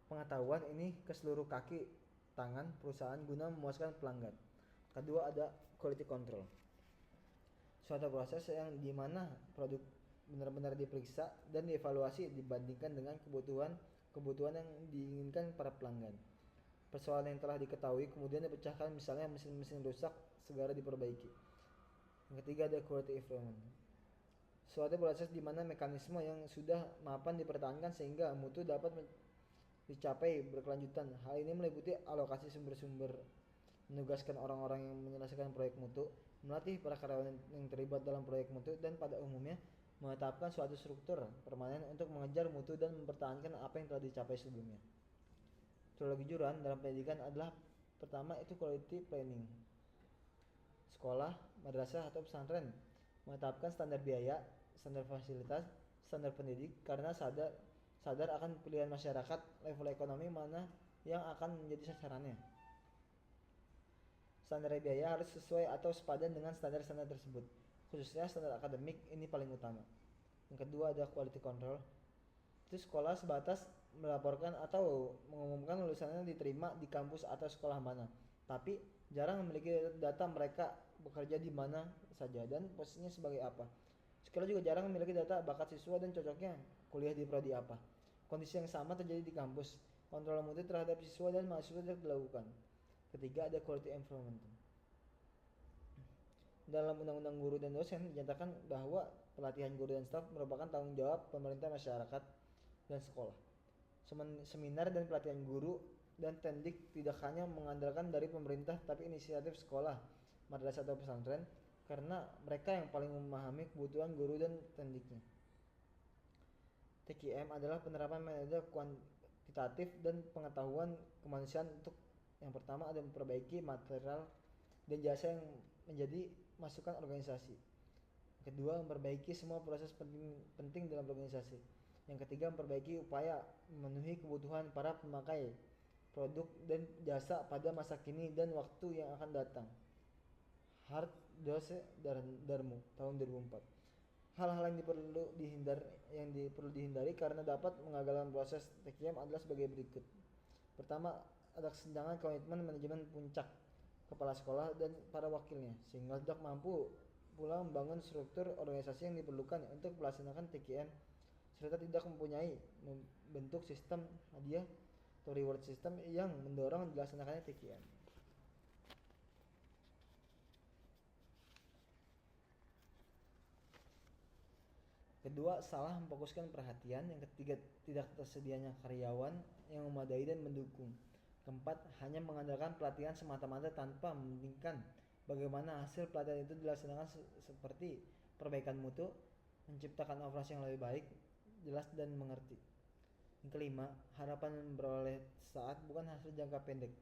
pengetahuan ini ke seluruh kaki tangan perusahaan guna memuaskan pelanggan. Kedua ada quality control, suatu proses yang dimana produk benar-benar diperiksa dan dievaluasi dibandingkan dengan kebutuhan yang diinginkan para pelanggan. Persoalan yang telah diketahui kemudian dipecahkan, misalnya mesin-mesin rusak segera diperbaiki. Yang ketiga ada quality improvement, suatu proses di mana mekanisme yang sudah mapan dipertahankan sehingga mutu dapat dicapai berkelanjutan. Hal ini meliputi alokasi sumber-sumber, menugaskan orang-orang yang menyelesaikan proyek mutu, melatih para karyawan yang terlibat dalam proyek mutu, dan pada umumnya menetapkan suatu struktur permanen untuk mengejar mutu dan mempertahankan apa yang telah dicapai sebelumnya. Teologi Juran dalam pendidikan adalah pertama itu quality planning. Sekolah, madrasah atau pesantren menetapkan standar biaya, standar fasilitas, standar pendidik karena sadar akan pilihan masyarakat level ekonomi mana yang akan menjadi sasarannya. Standar biaya harus sesuai atau sepadan dengan standar-standar tersebut, khususnya standar akademik ini paling utama. Yang kedua ada quality control. Itu sekolah sebatas melaporkan atau mengumumkan lulusannya diterima di kampus atau sekolah mana, tapi jarang memiliki data mereka bekerja di mana saja dan posisinya sebagai apa. Sekolah juga jarang memiliki data bakat siswa dan cocoknya kuliah di prodi apa. Kondisi yang sama terjadi di kampus. Kontrol mutu terhadap siswa dan mahasiswa tidak dilakukan. Ketiga ada quality improvement. Dalam Undang-Undang Guru dan Dosen dinyatakan bahwa pelatihan guru dan staf merupakan tanggung jawab pemerintah, masyarakat, dan sekolah. Seminar dan pelatihan guru dan tendik tidak hanya mengandalkan dari pemerintah tapi inisiatif sekolah, madrasah atau pesantren karena mereka yang paling memahami kebutuhan guru dan tendiknya. TQM adalah penerapan metode kuantitatif dan pengetahuan kemanusiaan untuk yang pertama ada memperbaiki material dan jasa yang menjadi masukan organisasi. Yang kedua, memperbaiki semua proses penting dalam organisasi. Yang ketiga, memperbaiki upaya memenuhi kebutuhan para pemakai produk dan jasa pada masa kini dan waktu yang akan datang. Hart Dose Darmo tahun 2004. Hal-hal yang perlu dihindari karena dapat mengagalkan proses TQM adalah sebagai berikut. Pertama, ada kesenjangan komitmen manajemen puncak, kepala sekolah dan para wakilnya sehingga tidak mampu pula membangun struktur organisasi yang diperlukan untuk melaksanakan TQM serta tidak mempunyai bentuk sistem hadiah atau reward system yang mendorong dilaksanakannya TQM. Kedua, salah memfokuskan perhatian. Yang ketiga, tidak tersedianya karyawan yang memadai dan mendukung. Keempat, hanya mengandalkan pelatihan semata-mata tanpa mementingkan bagaimana hasil pelatihan itu dilaksanakan seperti perbaikan mutu, menciptakan operasi yang lebih baik, jelas dan mengerti. Yang kelima, harapan memperoleh saat bukan hasil jangka pendek.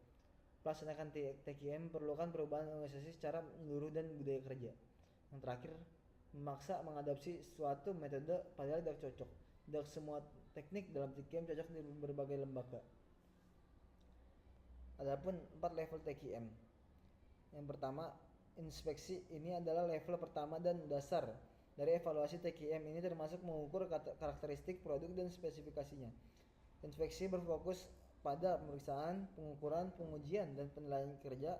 Pelaksanaan TQM memerlukan perubahan organisasi secara menyeluruh dan budaya kerja. Yang terakhir, memaksa mengadopsi suatu metode padahal tidak cocok. Tidak semua teknik dalam TQM cocok di berbagai lembaga. Adapun 4 level TQM. Yang pertama, inspeksi. Ini adalah level pertama dan dasar dari evaluasi TQM. Ini termasuk mengukur karakteristik produk dan spesifikasinya. Inspeksi berfokus pada pemeriksaan, pengukuran, pengujian, dan penilaian kerja,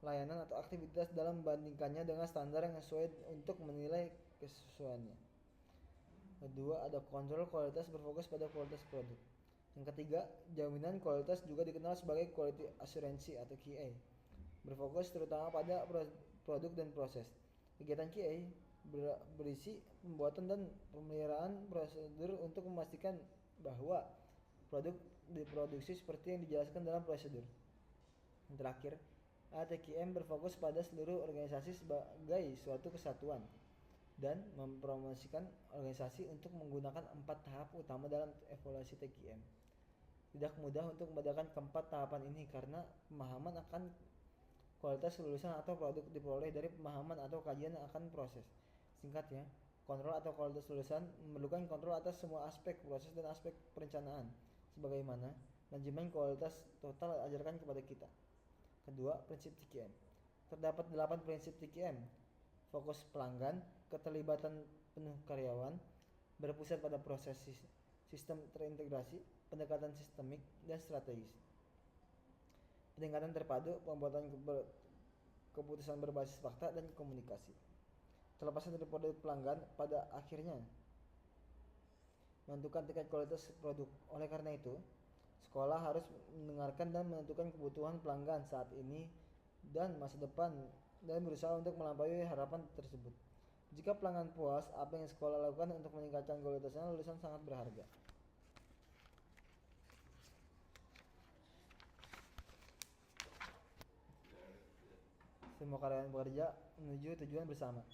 layanan atau aktivitas dalam membandingkannya dengan standar yang sesuai untuk menilai kesesuaiannya. Kedua, ada kontrol kualitas berfokus pada kualitas produk. Yang ketiga, jaminan kualitas juga dikenal sebagai quality assurance atau QA. Berfokus terutama pada produk dan proses. Kegiatan QA berisi pembuatan dan pemeliharaan prosedur untuk memastikan bahwa produk diproduksi seperti yang dijelaskan dalam prosedur. Yang terakhir, ATQM berfokus pada seluruh organisasi sebagai suatu kesatuan dan mempromosikan organisasi untuk menggunakan 4 tahap utama dalam evaluasi TQM. Tidak mudah untuk membedakan keempat tahapan ini karena pemahaman akan kualitas lulusan atau produk diperoleh dari pemahaman atau kajian akan proses. Singkatnya, kontrol atau kualitas lulusan memerlukan kontrol atas semua aspek proses dan aspek perencanaan, sebagaimana manajemen kualitas total ajarkan kepada kita. Kedua, prinsip TQM. Terdapat 8 prinsip TQM. Fokus pelanggan, keterlibatan penuh karyawan, berpusat pada proses sistem terintegrasi, pendekatan sistemik, dan strategis. Peningkatan terpadu, pembuatan keputusan berbasis fakta, dan komunikasi. Terlepas dari produk pelanggan, pada akhirnya menentukan tingkat kualitas produk. Oleh karena itu, sekolah harus mendengarkan dan menentukan kebutuhan pelanggan saat ini dan masa depan dan berusaha untuk melampaui harapan tersebut. Jika pelanggan puas, apa yang sekolah lakukan untuk meningkatkan kualitasnya, lulusan sangat berharga. Semua karyawan bekerja menuju tujuan bersama.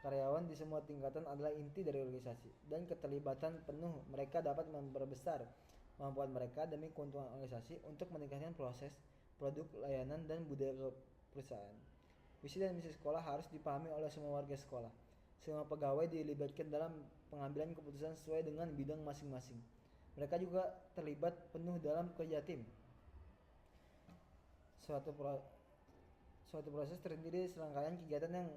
Karyawan di semua tingkatan adalah inti dari organisasi, dan keterlibatan penuh mereka dapat memperbesar kemampuan mereka demi keuntungan organisasi untuk meningkatkan proses, produk, layanan, dan budaya perusahaan. Visi dan misi sekolah harus dipahami oleh semua warga sekolah. Semua pegawai dilibatkan dalam pengambilan keputusan sesuai dengan bidang masing-masing. Mereka juga terlibat penuh dalam kerja tim. Suatu proses terdiri dari serangkaian kegiatan yang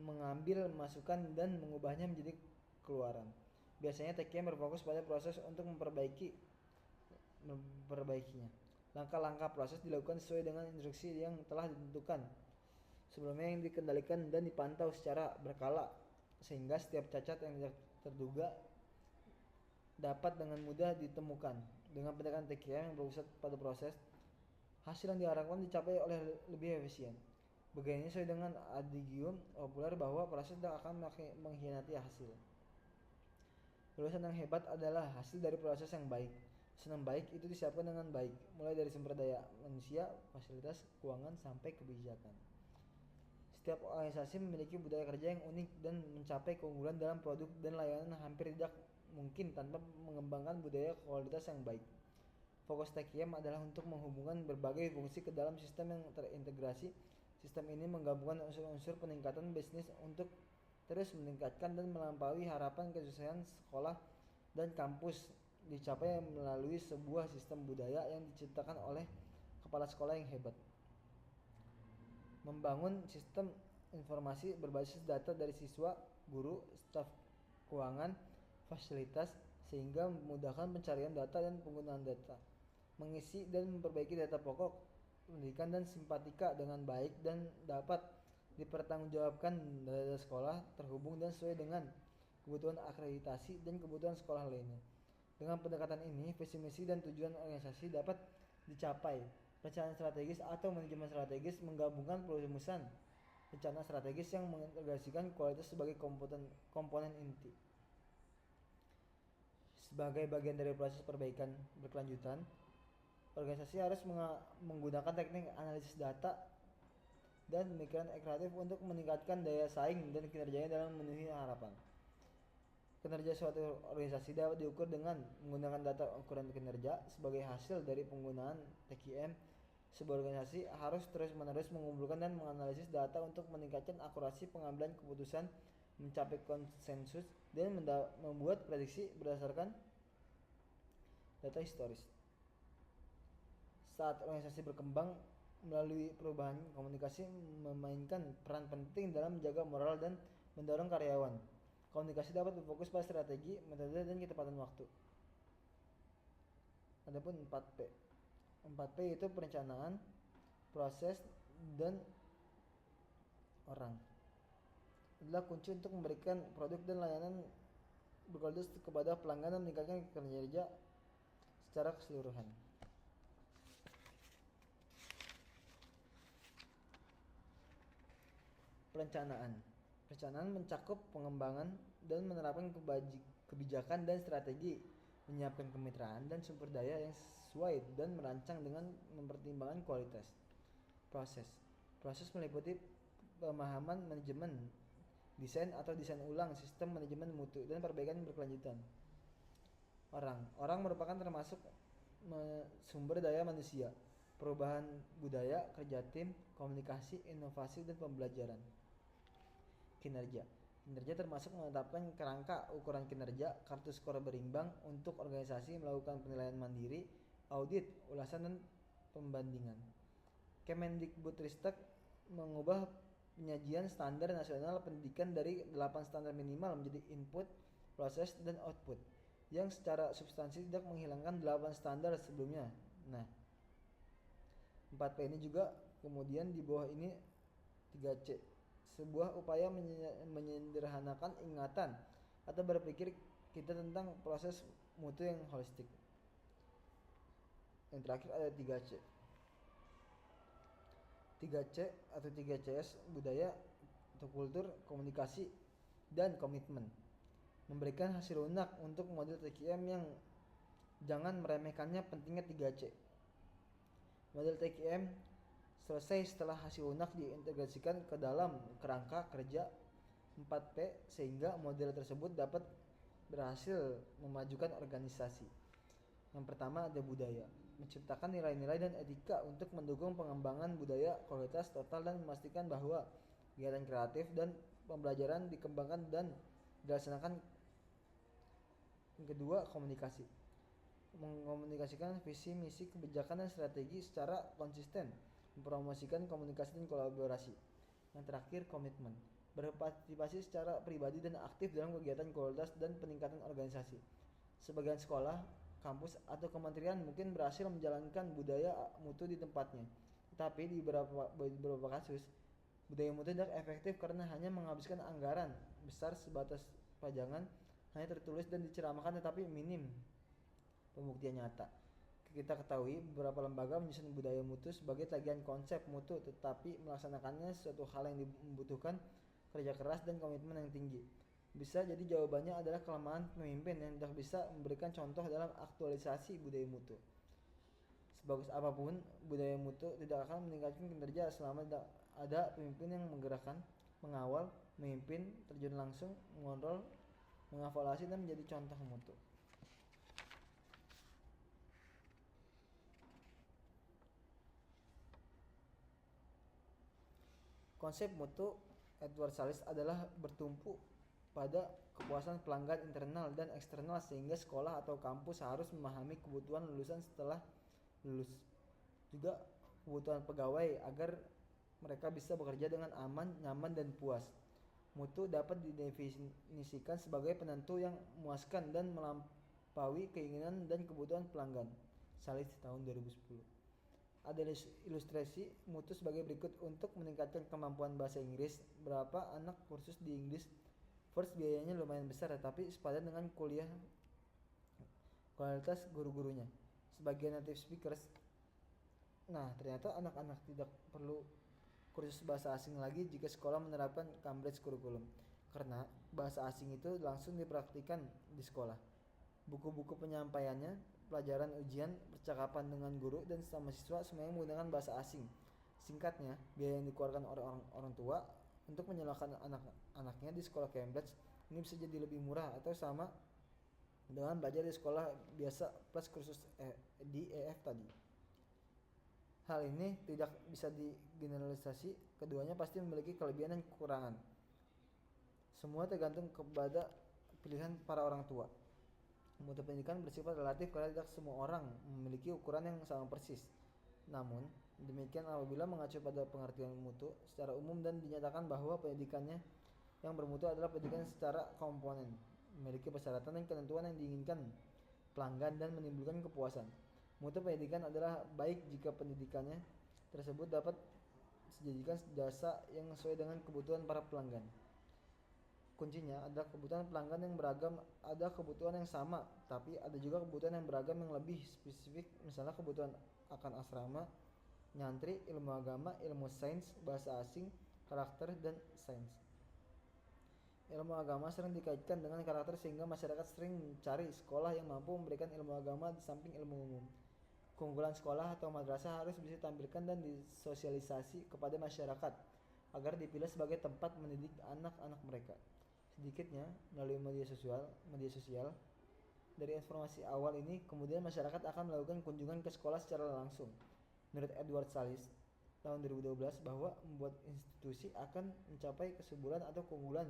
mengambil masukan dan mengubahnya menjadi keluaran. Biasanya TQM berfokus pada proses untuk memperbaikinya. Langkah-langkah proses dilakukan sesuai dengan instruksi yang telah ditentukan sebelumnya, yang dikendalikan dan dipantau secara berkala sehingga setiap cacat yang tidak terduga dapat dengan mudah ditemukan. Dengan pendekatan TQM yang berpusat pada proses, hasil yang diharapkan dicapai oleh lebih efisien. Begini sesuai dengan adigium populer bahwa proses tidak akan mengkhianati hasil. Lulusan yang hebat adalah hasil dari proses yang baik. Proses yang baik itu disiapkan dengan baik, mulai dari sumber daya manusia, fasilitas, keuangan, sampai kebijakan. Setiap organisasi memiliki budaya kerja yang unik dan mencapai keunggulan dalam produk dan layanan hampir tidak mungkin tanpa mengembangkan budaya kualitas yang baik. Fokus TQM adalah untuk menghubungkan berbagai fungsi ke dalam sistem yang terintegrasi. Sistem ini menggabungkan unsur-unsur peningkatan bisnis untuk terus meningkatkan dan melampaui harapan kesuksesan sekolah dan kampus dicapai melalui sebuah sistem budaya yang diciptakan oleh kepala sekolah yang hebat. Membangun sistem informasi berbasis data dari siswa, guru, staf keuangan, fasilitas, sehingga memudahkan pencarian data dan penggunaan data. Mengisi dan memperbaiki data pokok pendidikan dan simpatika dengan baik dan dapat dipertanggungjawabkan data sekolah terhubung dan sesuai dengan kebutuhan akreditasi dan kebutuhan sekolah lainnya. Dengan pendekatan ini, visi misi dan tujuan organisasi dapat dicapai. Perencanaan strategis atau manajemen strategis menggabungkan perumusan rencana strategis yang mengintegrasikan kualitas sebagai komponen inti. Sebagai bagian dari proses perbaikan berkelanjutan, organisasi harus menggunakan teknik analisis data dan pemikiran kreatif untuk meningkatkan daya saing dan kinerjanya dalam memenuhi harapan. Kinerja suatu organisasi dapat diukur dengan menggunakan data ukuran kinerja sebagai hasil dari penggunaan TQM. Sebuah organisasi harus terus-menerus mengumpulkan dan menganalisis data untuk meningkatkan akurasi pengambilan keputusan, mencapai konsensus, dan membuat prediksi berdasarkan data historis. Saat organisasi berkembang melalui perubahan, komunikasi memainkan peran penting dalam menjaga moral dan mendorong karyawan. Komunikasi dapat berfokus pada strategi, metode, dan ketepatan waktu. Adapun 4P. 4P itu perencanaan, proses, dan orang. Adalah kunci untuk memberikan produk dan layanan berkualitas kepada pelanggan dan meningkatkan kinerja secara keseluruhan. Perencanaan mencakup pengembangan dan menerapan kebijakan dan strategi, menyiapkan kemitraan dan sumber daya yang sesuai, dan merancang dengan mempertimbangkan kualitas. Proses meliputi pemahaman manajemen, desain atau desain ulang sistem manajemen mutu, dan perbaikan berkelanjutan. Orang merupakan termasuk sumber daya manusia, perubahan budaya, kerja tim, komunikasi, inovasi, dan pembelajaran. Kinerja termasuk menetapkan kerangka ukuran kinerja, kartu skor berimbang untuk organisasi, melakukan penilaian mandiri, audit, ulasan, dan pembandingan. Kemendikbudristek mengubah penyajian standar nasional pendidikan dari 8 standar minimal menjadi input, proses, dan output, yang secara substansi tidak menghilangkan 8 standar sebelumnya. Nah, 4P ini juga kemudian di bawah ini 3C, sebuah upaya menyederhanakan ingatan atau berpikir kita tentang proses mutu yang holistik. Yang terakhir ada 3C. 3C atau 3CS, budaya atau kultur, komunikasi, dan komitmen. Memberikan hasil lunak untuk model TQM yang jangan meremehkannya pentingnya 3C. Model TQM selesai setelah hasil lunak diintegrasikan ke dalam kerangka kerja 4P sehingga model tersebut dapat berhasil memajukan organisasi. Yang pertama ada budaya, menciptakan nilai-nilai dan etika untuk mendukung pengembangan budaya kualitas total dan memastikan bahwa kegiatan kreatif dan pembelajaran dikembangkan dan dilaksanakan. Yang kedua, komunikasi, mengkomunikasikan visi, misi, kebijakan, dan strategi secara konsisten, mempromosikan komunikasi dan kolaborasi. Yang terakhir, komitmen, berpartisipasi secara pribadi dan aktif dalam kegiatan kualitas dan peningkatan organisasi. Sebagian sekolah, kampus, atau kementerian mungkin berhasil menjalankan budaya mutu di tempatnya, tetapi di beberapa kasus budaya mutu tidak efektif karena hanya menghabiskan anggaran besar sebatas pajangan, hanya tertulis dan diceramahkan tetapi minim pembuktian nyata. Kita ketahui beberapa lembaga menyusun budaya mutu sebagai tagihan konsep mutu, tetapi melaksanakannya suatu hal yang membutuhkan kerja keras dan komitmen yang tinggi. Bisa jadi jawabannya adalah kelemahan pemimpin yang tidak bisa memberikan contoh dalam aktualisasi budaya mutu. Sebagus apapun budaya mutu tidak akan meningkatkan kinerja selama tidak ada pemimpin yang menggerakkan, mengawal, memimpin, terjun langsung, mengontrol, mengevaluasi, dan menjadi contoh mutu. Konsep mutu Edward Salis adalah bertumpu pada kepuasan pelanggan internal dan eksternal sehingga sekolah atau kampus harus memahami kebutuhan lulusan setelah lulus. Juga kebutuhan pegawai agar mereka bisa bekerja dengan aman, nyaman, dan puas. Mutu dapat didefinisikan sebagai penentu yang memuaskan dan melampaui keinginan dan kebutuhan pelanggan. Salis tahun 2010. Ada ilustrasi mutu sebagai berikut. Untuk meningkatkan kemampuan bahasa Inggris, berapa anak kursus di English First biayanya lumayan besar, tetapi sepadan dengan kualitas guru-gurunya. Sebagai native speakers, nah ternyata anak-anak tidak perlu kursus bahasa asing lagi jika sekolah menerapkan Cambridge Curriculum, karena bahasa asing itu langsung dipraktikkan di sekolah. Buku-buku penyampaiannya, pelajaran ujian, percakapan dengan guru dan sesama siswa semuanya menggunakan bahasa asing. Singkatnya, biaya yang dikeluarkan oleh orang tua untuk menyekolahkan anak-anaknya di sekolah Cambridge ini bisa jadi lebih murah atau sama dengan belajar di sekolah biasa plus kursus di EF tadi. Hal ini tidak bisa digeneralisasi, keduanya pasti memiliki kelebihan dan kekurangan. Semua tergantung kepada pilihan para orang tua. Mutu pendidikan bersifat relatif karena tidak semua orang memiliki ukuran yang sama persis. Namun, demikian apabila mengacu pada pengertian mutu secara umum dan dinyatakan bahwa pendidikannya yang bermutu adalah pendidikan secara komponen, memiliki persyaratan dan ketentuan yang diinginkan pelanggan dan menimbulkan kepuasan. Mutu pendidikan adalah baik jika pendidikannya tersebut dapat dijadikan jasa yang sesuai dengan kebutuhan para pelanggan. Kuncinya adalah kebutuhan pelanggan yang beragam. Ada kebutuhan yang sama, tapi ada juga kebutuhan yang beragam yang lebih spesifik, misalnya kebutuhan akan asrama, nyantri, ilmu agama, ilmu sains, bahasa asing, karakter, dan sains. Ilmu agama sering dikaitkan dengan karakter sehingga masyarakat sering mencari sekolah yang mampu memberikan ilmu agama di samping ilmu umum. Keunggulan sekolah atau madrasah harus bisa ditampilkan dan disosialisasi kepada masyarakat agar dipilih sebagai tempat mendidik anak-anak mereka. Sedikitnya melalui media sosial dari informasi awal ini kemudian masyarakat akan melakukan kunjungan ke sekolah secara langsung. Menurut Edward Salis tahun 2012 bahwa membuat institusi akan mencapai kesuburan atau keunggulan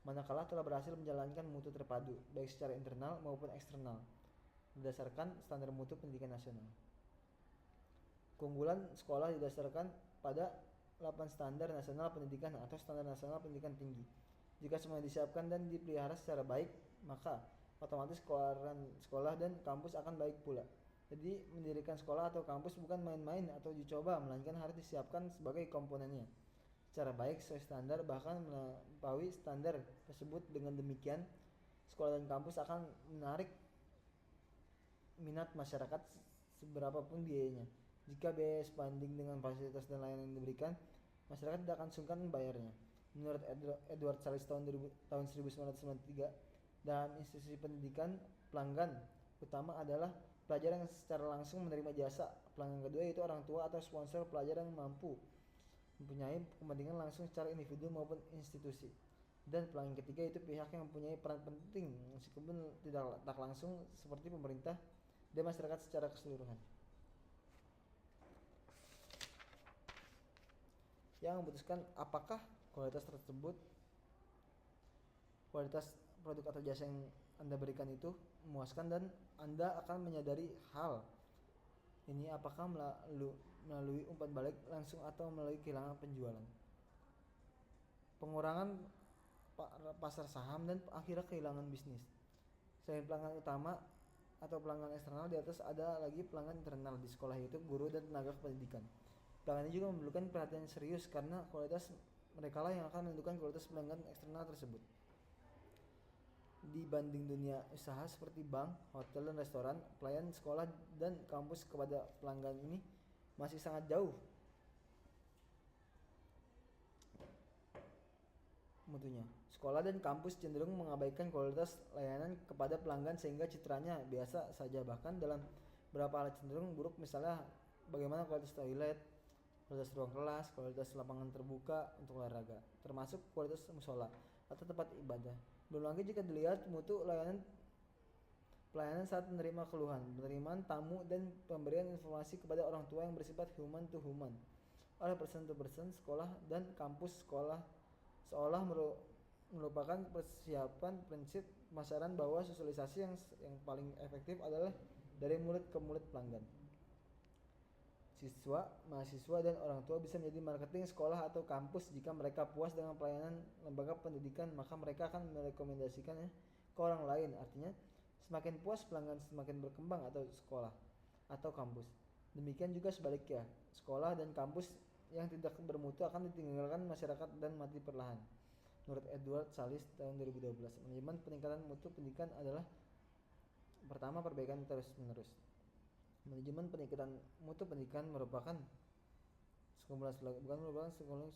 manakala telah berhasil menjalankan mutu terpadu baik secara internal maupun eksternal berdasarkan standar mutu pendidikan nasional. Keunggulan sekolah didasarkan pada 8 standar nasional pendidikan atau standar nasional pendidikan tinggi. Jika semua disiapkan dan dipelihara secara baik, maka otomatis sekolah dan kampus akan baik pula. Jadi mendirikan sekolah atau kampus bukan main-main atau dicoba, melainkan harus disiapkan sebagai komponennya secara baik sesuai standar, bahkan melampaui standar tersebut. Dengan demikian, sekolah dan kampus akan menarik minat masyarakat seberapapun biayanya. Jika biaya sebanding dengan fasilitas dan layanan yang diberikan, masyarakat tidak akan sungkan membayarnya. Menurut Edward Salis tahun 1993, dalam institusi pendidikan, pelanggan utama adalah pelajar yang secara langsung menerima jasa. Pelanggan kedua yaitu orang tua atau sponsor pelajar yang mampu mempunyai kepentingan langsung secara individu maupun institusi. Dan pelanggan ketiga itu pihak yang mempunyai peran penting meskipun tidak tak langsung seperti pemerintah dan masyarakat secara keseluruhan, yang memutuskan apakah kualitas produk atau jasa yang Anda berikan itu memuaskan, dan Anda akan menyadari hal ini apakah melalui umpan balik langsung atau melalui kehilangan penjualan, pengurangan pasar saham, dan akhirnya kehilangan bisnis. Selain pelanggan utama atau pelanggan eksternal, di atas ada lagi pelanggan internal di sekolah, yaitu guru dan tenaga pendidikan. Pelanggan ini juga memerlukan perhatian serius karena kualitas mereka lah yang akan menentukan kualitas pelanggan eksternal tersebut. Dibanding dunia usaha seperti bank, hotel, dan restoran, pelayanan sekolah dan kampus kepada pelanggan ini masih sangat jauh mutunya. Sekolah dan kampus cenderung mengabaikan kualitas layanan kepada pelanggan sehingga citranya biasa saja, bahkan dalam beberapa hal cenderung buruk, misalnya bagaimana kualitas toilet, kualitas ruang kelas, kualitas lapangan terbuka untuk olahraga, termasuk kualitas musola atau tempat ibadah. Belum lagi jika dilihat mutu pelayanan saat menerima keluhan, penerimaan tamu, dan pemberian informasi kepada orang tua yang bersifat human to human oleh person to person. Sekolah dan kampus sekolah seolah merupakan persiapan prinsip pemasaran bahwa sosialisasi yang paling efektif adalah dari mulut ke mulut pelanggan. Siswa, mahasiswa, dan orang tua bisa menjadi marketing sekolah atau kampus. Jika mereka puas dengan pelayanan lembaga pendidikan, maka mereka akan merekomendasikannya ke orang lain. Artinya, semakin puas pelanggan semakin berkembang atau sekolah atau kampus. Demikian juga sebaliknya, sekolah dan kampus yang tidak bermutu akan ditinggalkan masyarakat dan mati perlahan. Menurut Edward Salis tahun 2012, manajemen peningkatan mutu pendidikan adalah pertama, perbaikan terus-menerus. Manajemen peningkatan mutu pendidikan merupakan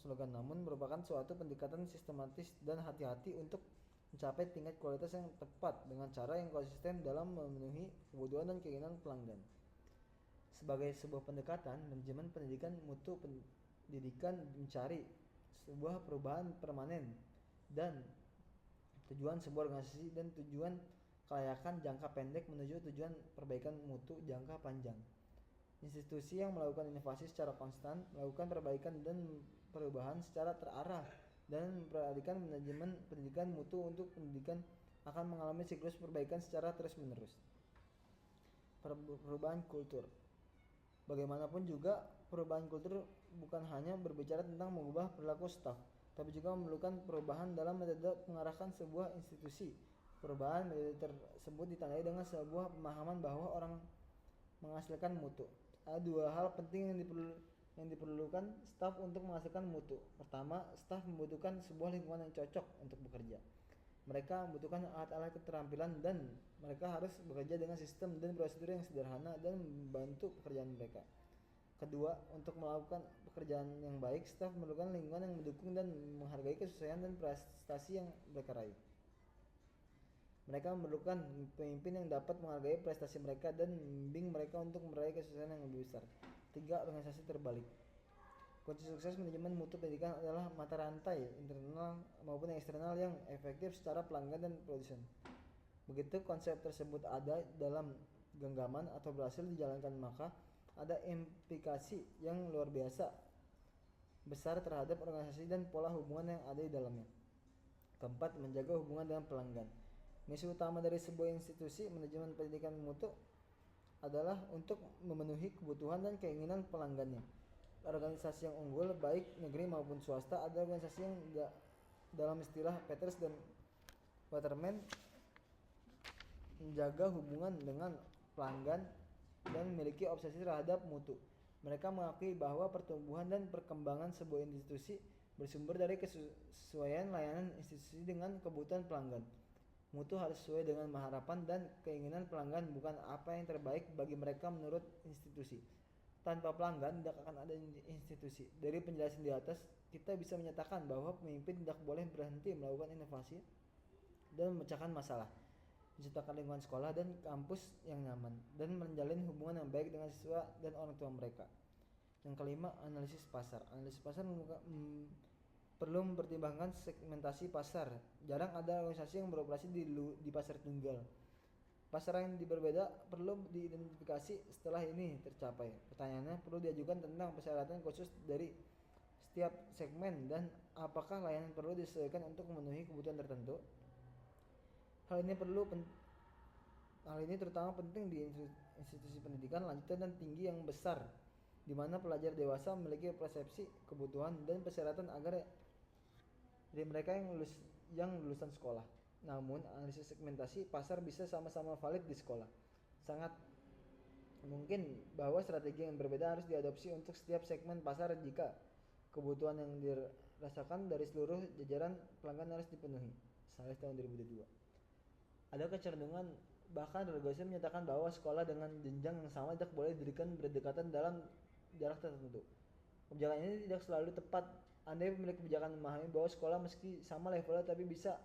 slogan, namun merupakan suatu pendekatan sistematis dan hati-hati untuk mencapai tingkat kualitas yang tepat dengan cara yang konsisten dalam memenuhi kebutuhan dan keinginan pelanggan. Sebagai sebuah pendekatan, manajemen pendidikan mutu pendidikan mencari sebuah perubahan permanen dan tujuan sebuah organisasi dan tujuan kelayakan jangka pendek menuju tujuan perbaikan mutu jangka panjang. Institusi yang melakukan inovasi secara konstan, melakukan perbaikan dan perubahan secara terarah, dan memperhatikan manajemen pendidikan mutu untuk pendidikan akan mengalami siklus perbaikan secara terus-menerus. Perubahan kultur. Bagaimanapun juga, perubahan kultur bukan hanya berbicara tentang mengubah perilaku staf, tapi juga memerlukan perubahan dalam metode mengarahkan sebuah institusi. Perubahan metode tersebut ditandai dengan sebuah pemahaman bahwa orang menghasilkan mutu. Ada dua hal penting yang diperlukan staf untuk menghasilkan mutu. Pertama, staf membutuhkan sebuah lingkungan yang cocok untuk bekerja. Mereka membutuhkan alat-alat keterampilan dan mereka harus bekerja dengan sistem dan prosedur yang sederhana dan membantu pekerjaan mereka. Kedua, untuk melakukan pekerjaan yang baik, staf memerlukan lingkungan yang mendukung dan menghargai kesesuaian dan prestasi yang mereka raih. Mereka memerlukan pemimpin yang dapat menghargai prestasi mereka dan membimbing mereka untuk meraih kesuksesan yang lebih besar. Tiga, organisasi terbalik. Kunci sukses manajemen mutu pendidikan adalah mata rantai internal maupun eksternal yang efektif secara pelanggan dan produsen. Begitu konsep tersebut ada dalam genggaman atau berhasil dijalankan, maka ada implikasi yang luar biasa besar terhadap organisasi dan pola hubungan yang ada di dalamnya. Keempat, menjaga hubungan dengan pelanggan. Misi utama dari sebuah institusi manajemen pendidikan mutu adalah untuk memenuhi kebutuhan dan keinginan pelanggannya. Organisasi yang unggul, baik negeri maupun swasta, ada organisasi yang dalam istilah Peters dan Waterman menjaga hubungan dengan pelanggan dan memiliki obsesi terhadap mutu. Mereka mengakui bahwa pertumbuhan dan perkembangan sebuah institusi bersumber dari kesesuaian layanan institusi dengan kebutuhan pelanggan. Mutu harus sesuai dengan harapan dan keinginan pelanggan, bukan apa yang terbaik bagi mereka menurut institusi. Tanpa pelanggan tidak akan ada institusi. Dari penjelasan di atas, kita bisa menyatakan bahwa pemimpin tidak boleh berhenti melakukan inovasi dan memecahkan masalah, menciptakan lingkungan sekolah dan kampus yang nyaman, dan menjalin hubungan yang baik dengan siswa dan orang tua mereka. Yang kelima, analisis pasar. Analisis pasar perlu mempertimbangkan segmentasi pasar. Jarang ada organisasi yang beroperasi di pasar tunggal. Pasar yang berbeda perlu diidentifikasi setelah ini tercapai. Pertanyaannya, perlu diajukan tentang persyaratan khusus dari setiap segmen dan apakah layanan perlu disesuaikan untuk memenuhi kebutuhan tertentu. Hal ini terutama penting di institusi pendidikan lanjutan dan tinggi yang besar, di mana pelajar dewasa memiliki persepsi, kebutuhan, dan persyaratan agar dari mereka yang lulusan sekolah. Namun, analisis segmentasi pasar bisa sama-sama valid di sekolah. Sangat mungkin bahwa strategi yang berbeda harus diadopsi untuk setiap segmen pasar jika kebutuhan yang dirasakan dari seluruh jajaran pelanggan harus dipenuhi. Saleh tahun 2002. Ada kecenderungan bahkan regulasi menyatakan bahwa sekolah dengan jenjang yang sama tidak boleh didirikan berdekatan dalam jarak tertentu. Kebijakan ini tidak selalu tepat. Andai pemilik kebijakan memahami bahwa sekolah meski sama levelnya tapi bisa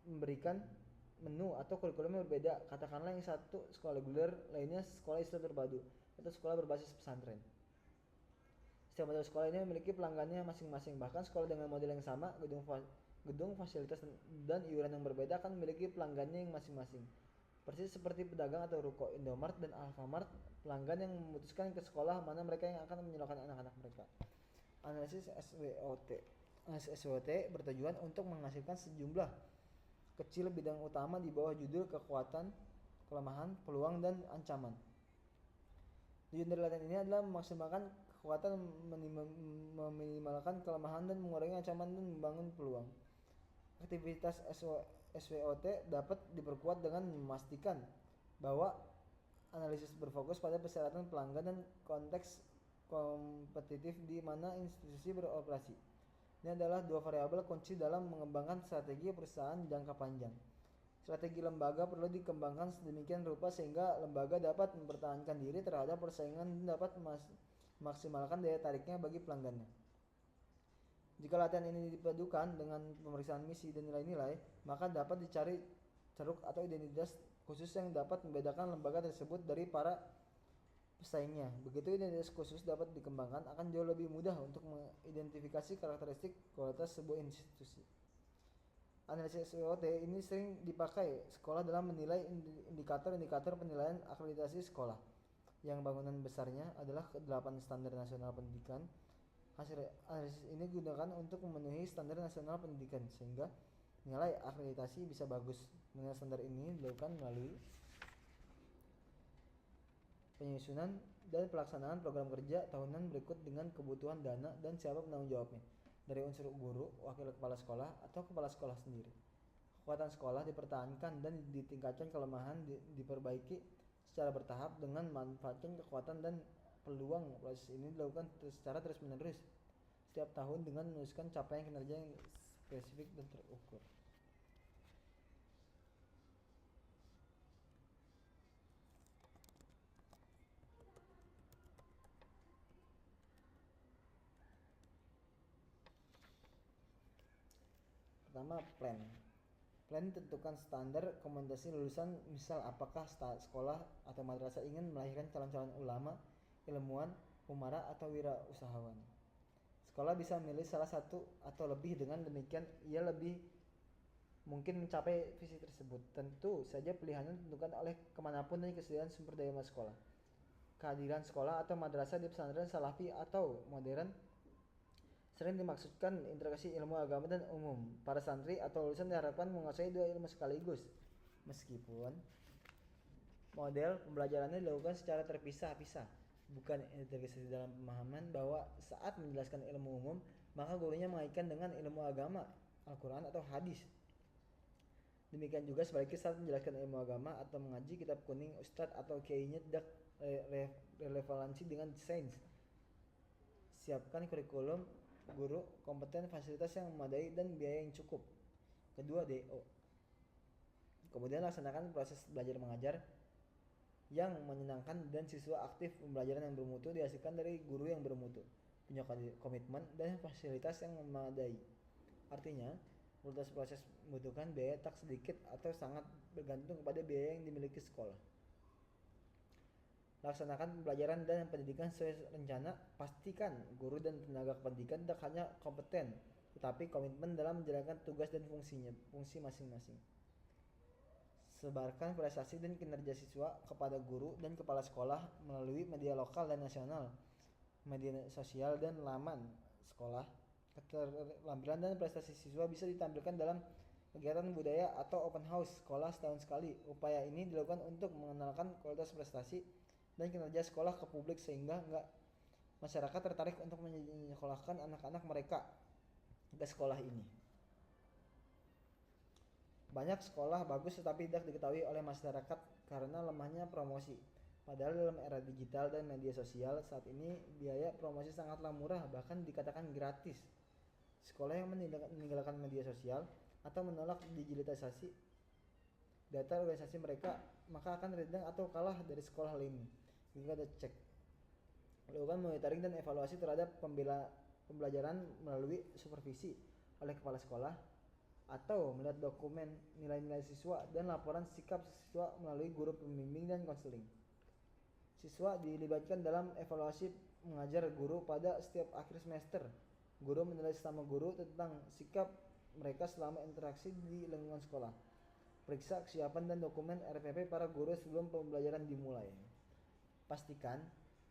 memberikan menu atau kurikulum yang berbeda. Katakanlah yang satu sekolah reguler, lainnya sekolah Islam terpadu atau sekolah berbasis pesantren. Setiap model sekolah ini memiliki pelanggannya masing-masing. Bahkan sekolah dengan model yang sama, gedung fasilitas dan iuran yang berbeda akan memiliki pelanggannya yang masing-masing. Persis seperti pedagang atau ruko Indomart dan Alfamart, pelanggan yang memutuskan ke sekolah mana mereka yang akan menyerahkan anak-anak mereka. Analisis SWOT. Analisis SWOT bertujuan untuk menghasilkan sejumlah kecil bidang utama di bawah judul kekuatan, kelemahan, peluang, dan ancaman. Tujuan dari latihan ini adalah memaksimalkan kekuatan, meminimalkan kelemahan, dan mengurangi ancaman dan membangun peluang. Aktivitas SWOT dapat diperkuat dengan memastikan bahwa analisis berfokus pada persyaratan pelanggan dan konteks kompetitif di mana institusi beroperasi. Ini adalah dua variabel kunci dalam mengembangkan strategi perusahaan jangka panjang. Strategi lembaga perlu dikembangkan sedemikian rupa sehingga lembaga dapat mempertahankan diri terhadap persaingan dan dapat memaksimalkan daya tariknya bagi pelanggannya. Jika latihan ini dipadukan dengan pemeriksaan misi dan nilai-nilai, maka dapat dicari ceruk atau identitas khusus yang dapat membedakan lembaga tersebut dari para pesaingnya. Begitu identitas khusus dapat dikembangkan, akan jauh lebih mudah untuk mengidentifikasi karakteristik kualitas sebuah institusi. Analisis SWOT ini sering dipakai sekolah dalam menilai indikator-indikator penilaian akreditasi sekolah. Yang bangunan besarnya adalah 8 standar nasional pendidikan. Hasil analisis ini digunakan untuk memenuhi standar nasional pendidikan sehingga nilai akreditasi bisa bagus. Menilai standar ini dilakukan melalui penyusunan dan pelaksanaan program kerja tahunan berikut dengan kebutuhan dana dan siapa penanggung jawabnya, dari unsur guru, wakil kepala sekolah, atau kepala sekolah sendiri. Kekuatan sekolah dipertahankan dan ditingkatkan, kelemahan diperbaiki secara bertahap dengan memanfaatkan kekuatan dan peluang. Proses ini dilakukan secara terus-menerus setiap tahun dengan menuliskan capaian kinerja yang spesifik dan terukur. Pertama, plan. Plan tentukan standar rekomendasi lulusan, misal apakah sekolah atau madrasah ingin melahirkan calon-calon ulama, ilmuwan, umara, atau wirausahawan. Sekolah bisa memilih salah satu atau lebih, dengan demikian ia lebih mungkin mencapai visi tersebut. Tentu saja pilihannya ditentukan oleh kemanapun dan kesediaan sumber daya sekolah. Kehadiran sekolah atau madrasah di pesantren salafi atau modern sering dimaksudkan integrasi ilmu agama dan umum. Para santri atau lulusan diharapkan menguasai dua ilmu sekaligus. Meskipun model pembelajarannya dilakukan secara terpisah-pisah, bukan integrasi dalam pemahaman bahwa saat menjelaskan ilmu umum, maka gurunya mengaitkan dengan ilmu agama, Al-Quran atau hadis. Demikian juga sebaliknya saat menjelaskan ilmu agama atau mengaji kitab kuning, ustadz atau kiainya tidak relevansi dengan sains. Siapkan kurikulum, guru kompeten, fasilitas yang memadai, dan biaya yang cukup. Kedua, DO. Kemudian laksanakan proses belajar mengajar yang menyenangkan dan siswa aktif. Pembelajaran yang bermutu dihasilkan dari guru yang bermutu, punya komitmen dan fasilitas yang memadai. Artinya, kualitas proses membutuhkan biaya tak sedikit atau sangat bergantung kepada biaya yang dimiliki sekolah. Laksanakan pembelajaran dan pendidikan sesuai rencana. Pastikan guru dan tenaga pendidikan tidak hanya kompeten, tetapi komitmen dalam menjalankan tugas dan fungsi masing-masing. Sebarkan prestasi dan kinerja siswa kepada guru dan kepala sekolah melalui media lokal dan nasional, media sosial, dan laman sekolah. Keterampilan dan prestasi siswa bisa ditampilkan dalam kegiatan budaya atau open house sekolah setahun sekali. Upaya ini dilakukan untuk mengenalkan kualitas prestasi dan kinerja sekolah ke publik sehingga masyarakat tertarik untuk menyekolahkan anak-anak mereka ke sekolah ini. Banyak sekolah bagus tetapi tidak diketahui oleh masyarakat karena lemahnya promosi. Padahal dalam era digital dan media sosial saat ini biaya promosi sangatlah murah, bahkan dikatakan gratis. Sekolah yang meninggalkan media sosial atau menolak digitalisasi data organisasi mereka, maka akan terhindar atau kalah dari sekolah lainnya. Juga ada cek. Lakukan monitoring dan evaluasi terhadap pembelajaran melalui supervisi oleh kepala sekolah atau melihat dokumen nilai-nilai siswa dan laporan sikap siswa melalui guru pembimbing dan konseling. Siswa dilibatkan dalam evaluasi mengajar guru pada setiap akhir semester. Guru menilai sesama guru tentang sikap mereka selama interaksi di lingkungan sekolah. Periksa kesiapan dan dokumen RPP para guru sebelum pembelajaran dimulai. Pastikan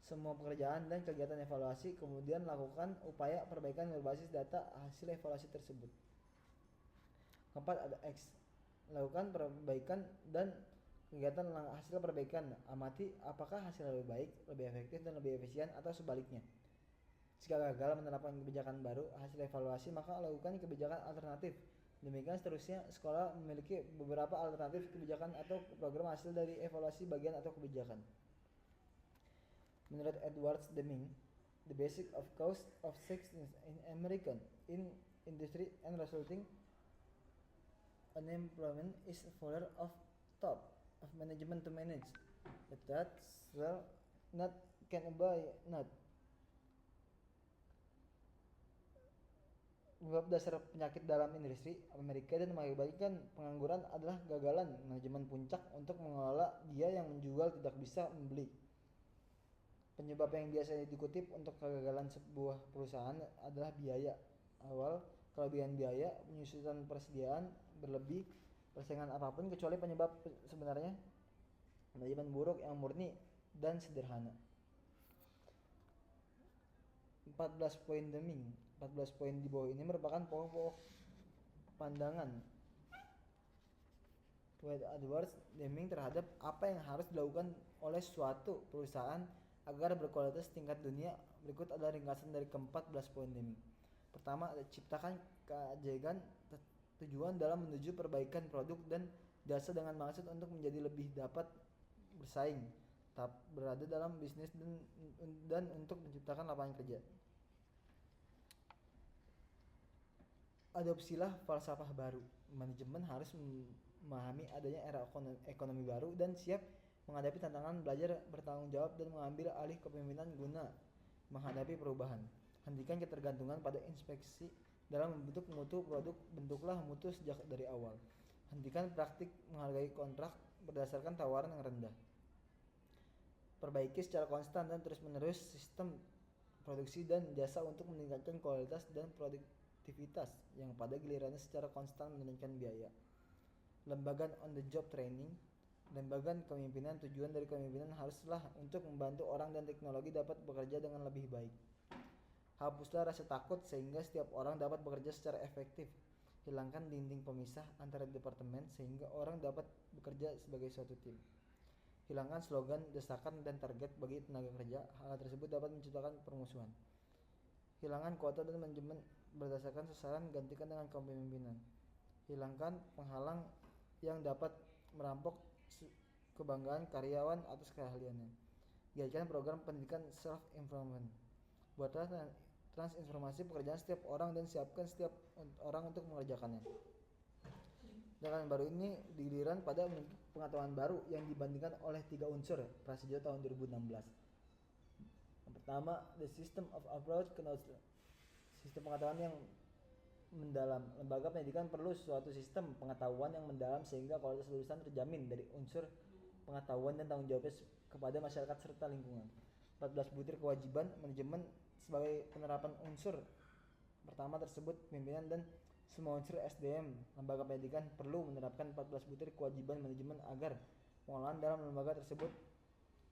semua pekerjaan dan kegiatan evaluasi, kemudian lakukan upaya perbaikan berbasis data hasil evaluasi tersebut. Keempat, ada X. Lakukan perbaikan dan kegiatan hasil perbaikan. Amati apakah hasil lebih baik, lebih efektif, dan lebih efisien atau sebaliknya. Jika gagal menerapkan kebijakan baru hasil evaluasi, maka lakukan kebijakan alternatif. Demikian seterusnya, sekolah memiliki beberapa alternatif kebijakan atau program hasil dari evaluasi bagian atau kebijakan. Menurut Edward Deming, the basic of cause of sex in American in industry and resulting unemployment is failure of top of management to manage. But that's well not can buy not. Penyebab dasar penyakit dalam industri Amerika dan mengakibatkan pengangguran adalah gagalan manajemen puncak untuk mengelola dia yang menjual tidak bisa membeli. Penyebab yang biasanya dikutip untuk kegagalan sebuah perusahaan adalah biaya awal, kelebihan biaya, penyusutan persediaan berlebih, persaingan apapun kecuali penyebab sebenarnya manajemen buruk yang murni dan sederhana. 14 poin Deming. 14 poin di bawah ini merupakan pokok-pokok pandangan With AdWords, naming terhadap apa yang harus dilakukan oleh suatu perusahaan agar berkualitas tingkat dunia. Berikut adalah ringkasan dari ke-14 poin naming. Pertama, ciptakan keajaiban tujuan dalam menuju perbaikan produk dan jasa dengan maksud untuk menjadi lebih dapat bersaing, tetap berada dalam bisnis dan untuk menciptakan lapangan kerja. Adopsilah falsafah baru. Manajemen harus memahami adanya era ekonomi baru dan siap menghadapi tantangan, belajar bertanggung jawab dan mengambil alih kepemimpinan guna menghadapi perubahan. Hentikan ketergantungan pada inspeksi dalam membentuk mutu produk, bentuklah mutu sejak dari awal. Hentikan praktik menghargai kontrak berdasarkan tawaran yang rendah. Perbaiki secara konstan dan terus-menerus sistem produksi dan jasa untuk meningkatkan kualitas dan produktivitas yang pada gilirannya secara konstan menurunkan biaya. Lembaga on the job training. Lembaga kepemimpinan, tujuan dari kepemimpinan haruslah untuk membantu orang dan teknologi dapat bekerja dengan lebih baik. Hapuslah rasa takut sehingga setiap orang dapat bekerja secara efektif. Hilangkan dinding pemisah antara departemen sehingga orang dapat bekerja sebagai suatu tim. Hilangkan slogan, desakan, dan target bagi tenaga kerja. Hal tersebut dapat menciptakan permusuhan. Hilangkan kuota dan manajemen berdasarkan sasaran, gantikan dengan kepemimpinan. Hilangkan penghalang yang dapat merampok kebanggaan karyawan atas keahliannya. Giatkan program pendidikan self-improvement. Buatlah transinformasi pekerjaan setiap orang dan siapkan setiap orang untuk mengerjakannya. Dengan baru ini digiliran pada pengetahuan baru yang dibandingkan oleh 3 unsur Prasetyo tahun 2016. Yang pertama, the system of approach knowledge. Sistem pengetahuan yang mendalam. Lembaga pendidikan perlu suatu sistem pengetahuan yang mendalam sehingga kualitas lulusan terjamin dari unsur pengetahuan dan tanggung jawabnya kepada masyarakat serta lingkungan. 14 butir kewajiban manajemen sebagai penerapan unsur pertama tersebut pimpinan dan semua unsur SDM. Lembaga pendidikan perlu menerapkan 14 butir kewajiban manajemen agar pengolahan dalam lembaga tersebut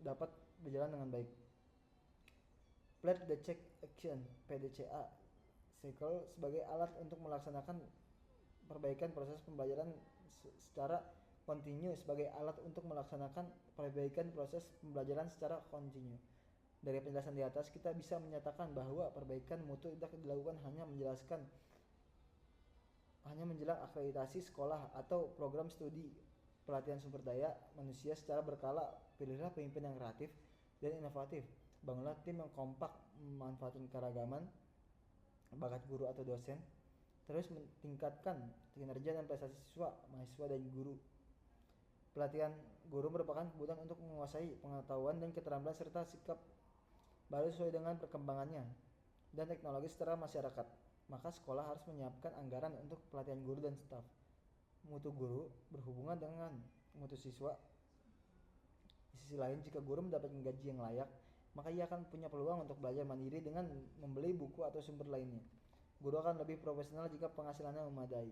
dapat berjalan dengan baik. Plan the check action PDCA cycle sebagai alat untuk melaksanakan perbaikan proses pembelajaran secara kontinu sebagai alat untuk melaksanakan perbaikan proses pembelajaran secara kontinu. Dari penjelasan di atas kita bisa menyatakan bahwa perbaikan mutu tidak dilakukan hanya menjelang akreditasi sekolah atau program studi pelatihan sumber daya manusia secara berkala. Pilihlah pemimpin yang kreatif dan inovatif. Bangunlah tim yang kompak memanfaatkan keragaman bakat guru atau dosen. Terus meningkatkan kinerja dan prestasi siswa, mahasiswa dan guru. Pelatihan guru merupakan kebutuhan untuk menguasai pengetahuan dan keterampilan serta sikap baru sesuai dengan perkembangannya dan teknologi secara masyarakat. Maka sekolah harus menyiapkan anggaran untuk pelatihan guru dan staf. Mutu guru berhubungan dengan mutu siswa. Di sisi lain, jika guru mendapatkan gaji yang layak, maka ia akan punya peluang untuk belajar mandiri dengan membeli buku atau sumber lainnya. Guru akan lebih profesional jika penghasilannya memadai.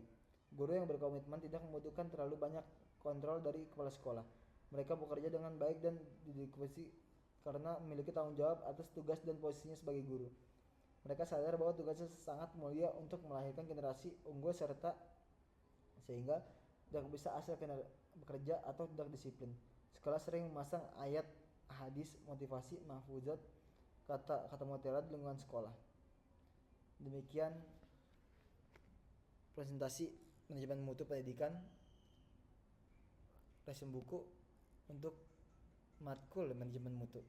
Guru yang berkomitmen tidak membutuhkan terlalu banyak kontrol dari kepala sekolah. Mereka bekerja dengan baik dan didedikasi karena memiliki tanggung jawab atas tugas dan posisinya sebagai guru. Mereka sadar bahwa tugasnya sangat mulia untuk melahirkan generasi unggul serta sehingga tidak bisa asal bekerja atau tidak disiplin. Sekolah sering memasang ayat hadis motivasi mahfuzat kata mutiara di lingkungan sekolah. Demikian presentasi manajemen mutu pendidikan resume buku untuk matkul manajemen mutu.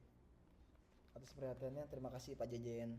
Atas perhatiannya terima kasih Pak JJN.